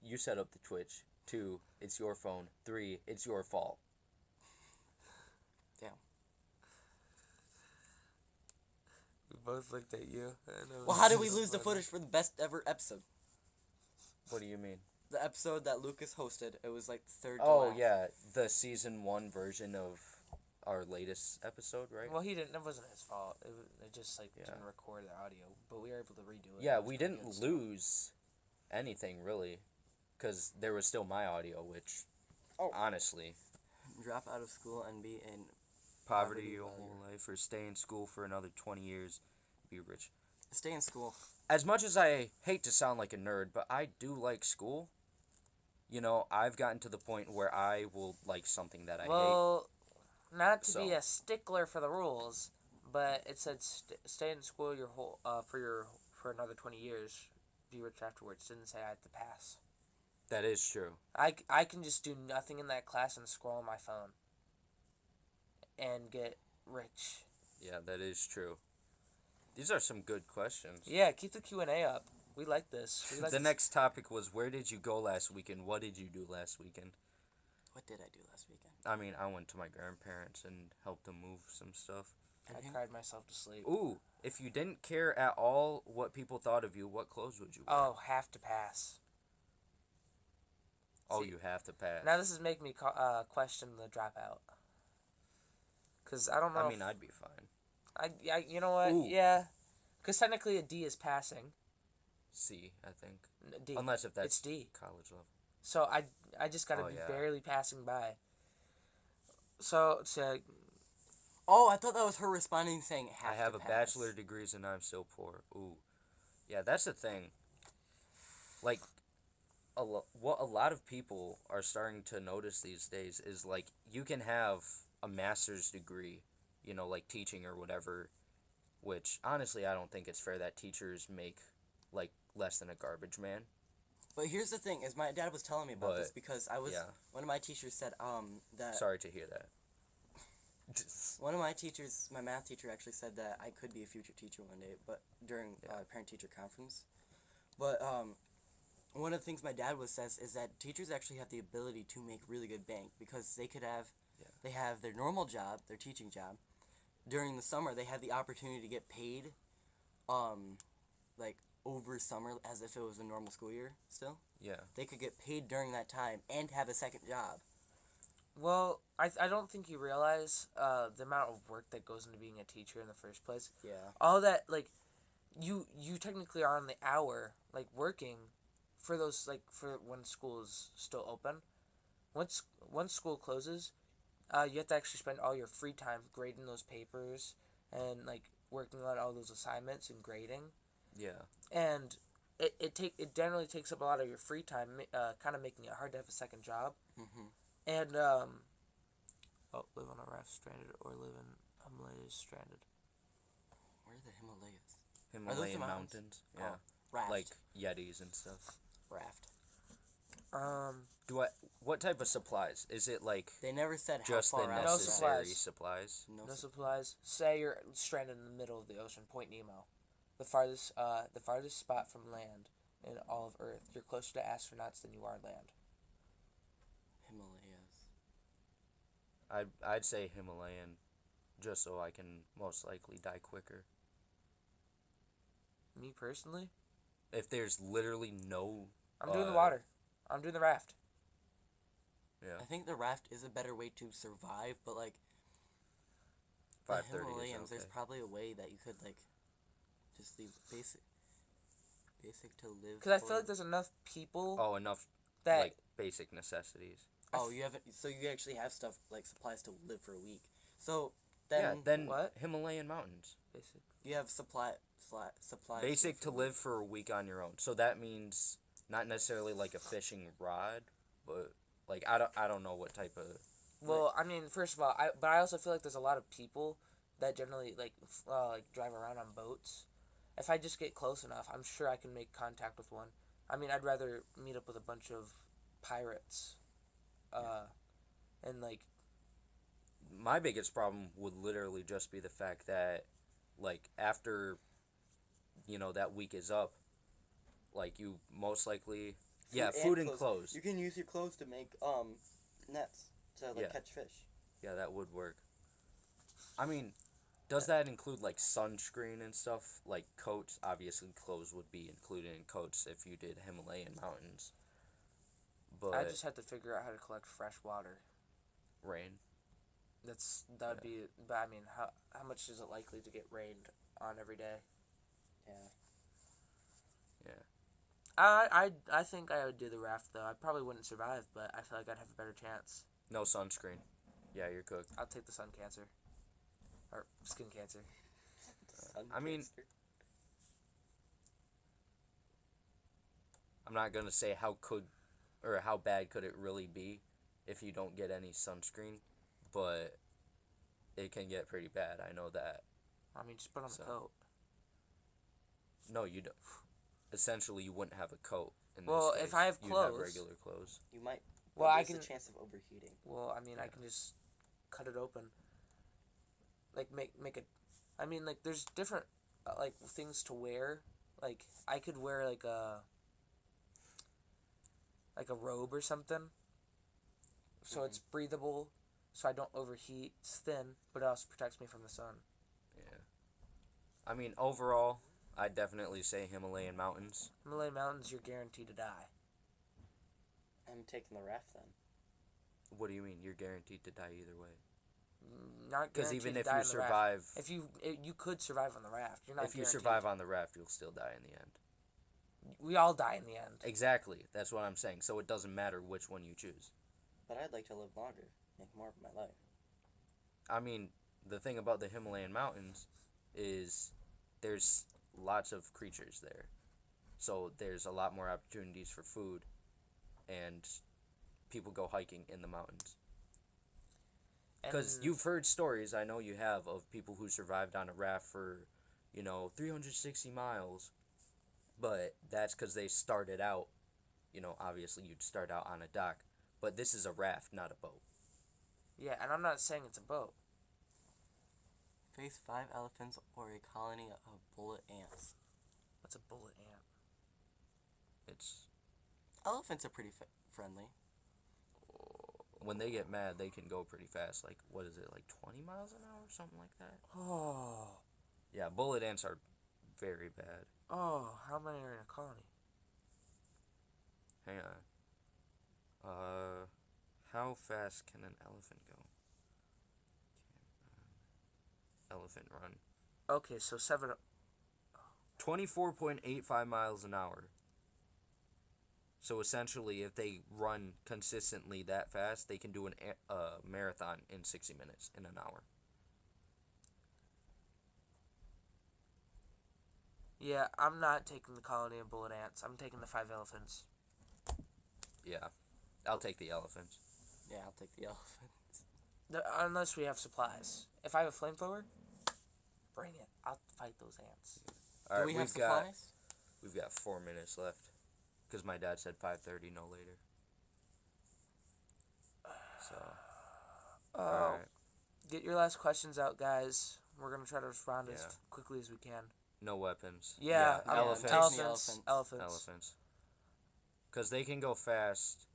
you set up the Twitch. 2, it's your phone. 3, it's your fault. We both looked at you. And it Well, was how did we so lose the funny. footage for the best ever episode? What do you mean? The episode that Lucas hosted. It was like third to Oh, last. yeah, the season 1 version of our latest episode, right? Well, he didn't. It wasn't his fault. It just like Yeah. didn't record the audio, but we were able to redo it. Yeah, It was we pretty didn't good still. lose anything, really, because there was still my audio, which, Oh. honestly, Drop out of school and be in poverty your while whole life, or stay in school for another 20 years, be rich. stay in school. As much as I hate to sound like a nerd, but I do like school. You know, I've gotten to the point where I will like something that I hate. Well, not to be So. a stickler for the rules, but it said stay in school your whole for another 20 years. Be rich afterwards. Didn't say I had to pass. That is true. I can just do nothing in that class and scroll on my phone and get rich. Yeah, that is true. These are some good questions. Yeah, keep the Q&A up. We like this. We like The this. next topic was, where did you go last weekend? What did you do last weekend? What did I do last weekend? I mean, I went to my grandparents and helped them move some stuff. I cried myself to sleep. Ooh, if you didn't care at all what people thought of you, what clothes would you wear? Oh, have to pass. Oh, see. you have to pass. Now this is making me question the dropout. Cause I don't know. I mean, I'd be fine. You know what? Ooh. Yeah. Cause technically a D is passing. C, I think. D. Unless if that's It's D. college level. So I just gotta Oh, be yeah. barely passing by. So Oh, I thought that was her responding saying I have have to a pass. bachelor degree and I'm still poor. Ooh. Yeah, that's the thing. Like, what a lot of people are starting to notice these days is, like, you can have a master's degree, you know, like teaching or whatever, which, honestly, I don't think it's fair that teachers make, like, less than a garbage man. But here's the thing: is my dad was telling me about this But, because I was yeah. one of my teachers said that Sorry to hear that. one of my teachers, my math teacher, actually said that I could be a future teacher one day, but during parent-teacher conference. But one of the things my dad was says is that teachers actually have the ability to make really good bank because they could have they have their normal job, their teaching job. During the summer, they have the opportunity to get paid, like over summer as if it was a normal school year. Still, Yeah. they could get paid during that time and have a second job. well, I don't think you realize the amount of work that goes into being a teacher in the first place. Yeah. All that like you technically are on the hour like working for those like for when school is still open. Once school closes, you have to actually spend all your free time grading those papers and like working on all those assignments and grading. Yeah. And it generally takes up a lot of your free time, kind of making it hard to have a second job. Mm-hmm. And live on a raft stranded or live in Himalayas stranded. Where are the Himalayas? Himalayan the mountains? mountains. Oh, Yeah, raft. like Yetis and stuff. Raft. What type of supplies? Is it like They never said how just the far out. No necessary supplies. supplies? No supplies. Say you're stranded in the middle of the ocean, Point Nemo, the farthest spot from land in all of Earth. You're closer to astronauts than you are land. Himalayas. I'd say Himalayan, just so I can most likely die quicker. Me personally, If there's literally no, I'm doing the water. I'm doing the raft. yeah, I think the raft is a better way to survive, but like the 5:30 is Himalayas, okay. there's probably a way that you could like just leave basic to live. Because I feel like there's enough people Oh, enough that like basic necessities. Oh, you haven't. So you actually have stuff like supplies to live for a week. So then, Yeah, then what? Himalayan mountains. basic. you have supplies. Basic for to a live week. for a week on your own. So that means not necessarily like a fishing rod, but like I don't know what type of. Well, I mean, first of all, I also feel like there's a lot of people that generally like drive around on boats. If I just get close enough, I'm sure I can make contact with one. I mean, I'd rather meet up with a bunch of pirates, and like My biggest problem would literally just be the fact that, like, after, that week is up, like, you most likely, food and clothes. You can use your clothes to make nets to Yeah. catch fish. Yeah, that would work. I mean, does that include, like, sunscreen and stuff? Like, coats? Obviously, clothes would be included in coats if you did Himalayan mountains. But I just have to figure out how to collect fresh water. rain. That'd be. But I mean, how much is it likely to get rained on every day? Yeah. Yeah. I think I would do the raft though. I probably wouldn't survive, but I feel like I'd have a better chance. No sunscreen. Yeah, you're cooked. I'll take the sun cancer, or skin cancer. I mean, I'm not gonna say how bad could it really be if you don't get any sunscreen, but it can get pretty bad. I know that. I mean, just put on So. the coat. No, you don't. Essentially, you wouldn't have a coat. In Well, this if case. I have You'd clothes- have regular clothes. You might. Well, I there's can. a chance of overheating. Well, I mean, I Yeah. can just cut it open. Like make it. I mean, like there's different like things to wear. Like I could wear like a robe or something. So it's breathable, so I don't overheat. It's thin, but it also protects me from the sun. Yeah. I mean, overall, I'd definitely say Himalayan mountains. Himalayan mountains, you're guaranteed to die. I'm taking the raft then. What do you mean? You're guaranteed to die either way. Not Because guaranteed even to if die you on the raft. survive, If you could survive on the raft, you're not. if you guaranteed. survive on the raft, you'll still die in the end. We all die in the end. Exactly. That's what I'm saying. So it doesn't matter which one you choose. But I'd like to live longer, make more of my life. I mean, the thing about the Himalayan mountains is there's lots of creatures there. So there's a lot more opportunities for food, and people go hiking in the mountains. Because And- you've heard stories, I know you have, of people who survived on a raft for, 360 miles. But that's because they started out, obviously you'd start out on a dock. But this is a raft, not a boat. Yeah, and I'm not saying it's a boat. Face 5 elephants or a colony of bullet ants. What's a bullet ant? It's Elephants are pretty friendly. when they get mad, they can go pretty fast. Like, what is it, like 20 miles an hour, something like that? Oh, Yeah, bullet ants are very bad. how many are in a colony? Hang on. How fast can an elephant go? Elephant run. Okay, so 7. 24.85 miles an hour. So essentially, if they run consistently that fast, they can do a marathon in 60 minutes, in an hour. Yeah, I'm not taking the colony of bullet ants. I'm taking the 5 elephants. Yeah, I'll take the elephants. Yeah, I'll take the elephants. Unless we have supplies. If I have a flamethrower, bring it. I'll fight those ants. All Do right, we have got supplies? we've got 4 minutes left because my dad said 5:30, no later. So, all right, Get your last questions out, guys. We're gonna try to respond Yeah. as quickly as we can. no weapons. Yeah, elephants. Elephants. Elephants. Because they can go fast,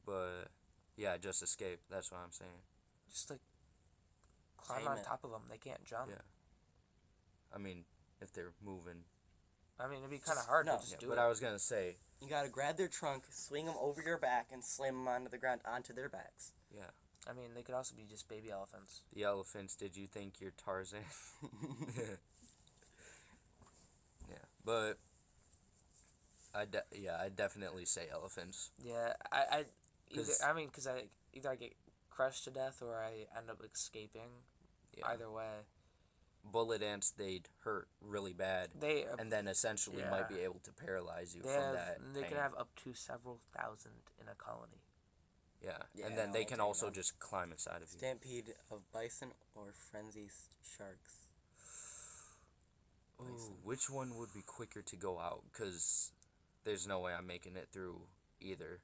but yeah, just escape. That's what I'm saying. Just like climb Tame on it. top of them. They can't jump. Yeah. I mean, if they're moving. I mean, it'd be kind of Just- hard no. to just Yeah, do but it. I was gonna say, You gotta grab their trunk, swing them over your back, and slam them onto the ground onto their backs. yeah, I mean, they could also be just baby elephants. the elephants. Did you think you're Tarzan? Yeah, but I'd definitely say elephants. Yeah, I either 'Cause- I mean, because either I get crushed to death or I end up escaping. Yeah. Either way, Bullet ants, they'd hurt really bad, they and then essentially might be yeah. able to paralyze you they from have that they pain. can have up to several thousand in a colony. Yeah, Yeah, and then no, they I'll can take also them. just climb inside of you. Stampede of bison or frenzy sharks. Ooh, Bison. which one would be quicker to go out? Because there's no way I'm making it through either.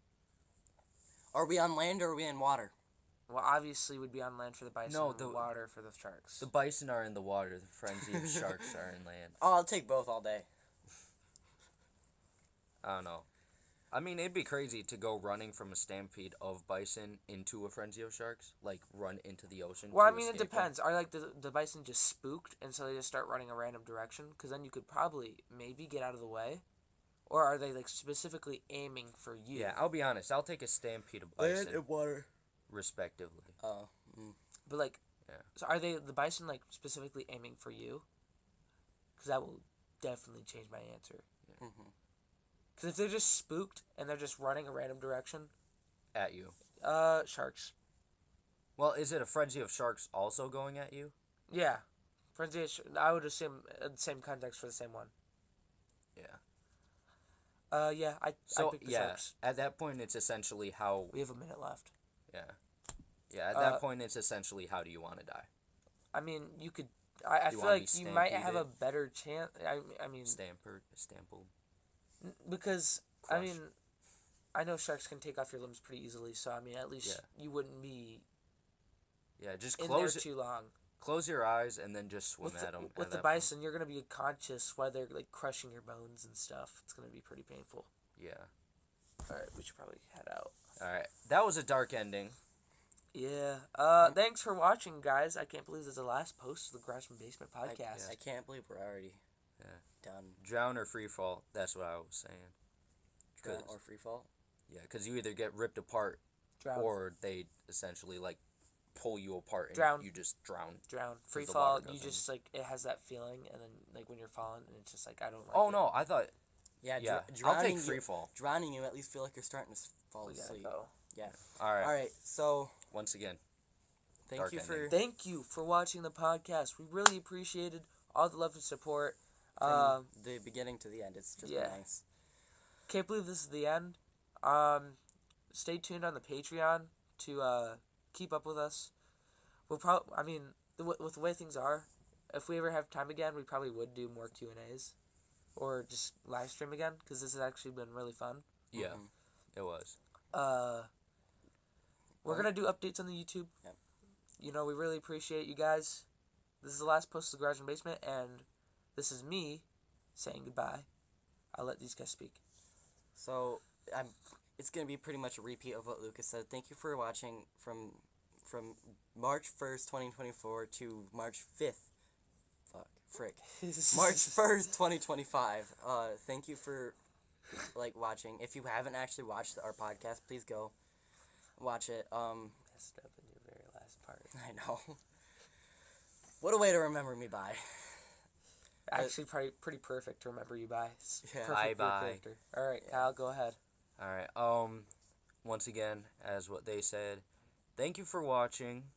Are we on land or are we in water? Well, obviously, would be on land for the bison, No, and the- water for the sharks. The bison are in the water. The frenzy of sharks are in land. Oh, I'll take both all day. I don't know. I mean, it'd be crazy to go running from a stampede of bison into a frenzy of sharks. Like, run into the ocean. Well, I to mean, it escape them. depends. Are like the bison just spooked, and so they just start running a random direction? Because then you could probably maybe get out of the way, or are they like specifically aiming for you? Yeah, I'll be honest. I'll take a stampede of bison, water. respectively. Oh. But like, Yeah. so are the bison like specifically aiming for you? Because that will definitely change my answer. Mm-hmm. Because if they're just spooked and they're just running a random direction, At you. sharks. Well, is it a frenzy of sharks also going at you? Yeah, frenzy. I would assume same context for the same one. Yeah. Yeah, I So, pick the yeah, sharks. at that point, it's essentially how... We have a minute left. Yeah. Yeah, at that point, it's essentially how do you want to die? I mean, you could. I Do you feel wanna like be you might have a stampeded? better chance. I mean, Stampled. because I Crush. mean, I know sharks can take off your limbs pretty easily. So I mean, at least Yeah. you wouldn't be Yeah, just in close there too long. close your eyes and then just swim With at them. with the bison, you're gonna be conscious while they're like crushing your bones and stuff. It's gonna be pretty painful. Yeah. All right, we should probably head out. All right. That was a dark ending. Yeah. Thanks for watching, guys. I can't believe this is the last post of the Garage and Basement podcast. I can't believe we're already Yeah. done. Drown or free fall. That's what I was saying. Drown 'Cause- or free fall. Yeah, because you either get ripped apart Drown. or they essentially like pull you apart and Drown. you just drown. Drown. Free the fall. water You goes just like it has that feeling, and then like when you're falling, and it's just like I don't like. Oh it. no, I thought Yeah, yeah. drowning I'll take you, free fall. Drowning you at least feel like you're starting to fall We gotta asleep. go. Yeah. All right. All right. So Once again, thank Dark you ending. for Thank you for watching the podcast. We really appreciated all the love and support. from the beginning to the end. It's just yeah. nice. Can't believe this is the end. Stay tuned on the Patreon to keep up with us. We'll probably, I mean, with the way things are, if we ever have time again, we probably would do more Q&As or just live stream again because this has actually been really fun. yeah, Mhm. it was. We're gonna do updates on the YouTube. Yep. You know, we really appreciate you guys. This is the last post of the Garage and Basement, and this is me saying goodbye. I'll let these guys speak. So it's gonna be pretty much a repeat of what Lucas said. Thank you for watching from March 1st, 2024 to March 5th. March 1st, 2025. Thank you for watching. If you haven't actually watched our podcast, please go watch it. Messed up in your very last part. I know. What a way to remember me by. Actually, probably pretty perfect to remember you by. It's Yeah. perfect for your Bye-bye. character. All right, Al, go ahead. All right. Once again, as what they said, thank you for watching.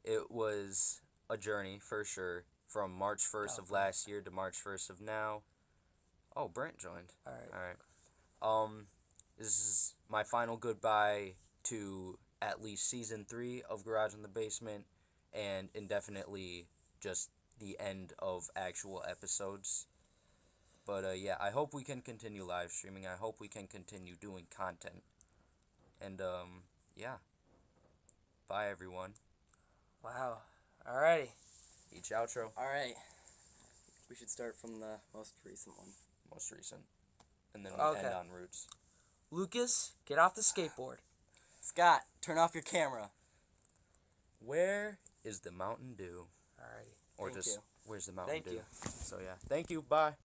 It was a journey for sure, from March 1st of last year to March 1st of now. Oh, Brent joined. All right. All right. This is my final goodbye to at least season 3 of Garage in the Basement, and indefinitely just the end of actual episodes. But yeah, I hope we can continue live streaming. I hope we can continue doing content. And yeah. Bye everyone. Wow. Alrighty. Each outro. All right. We should start from the most recent one. Most recent. And then we Okay. end on roots. Lucas, get off the skateboard. Scott, turn off your camera. Where is the Mountain Dew? Alrighty. Or Thank just you. where's the Mountain Thank Dew? you. So yeah. Thank you. Bye.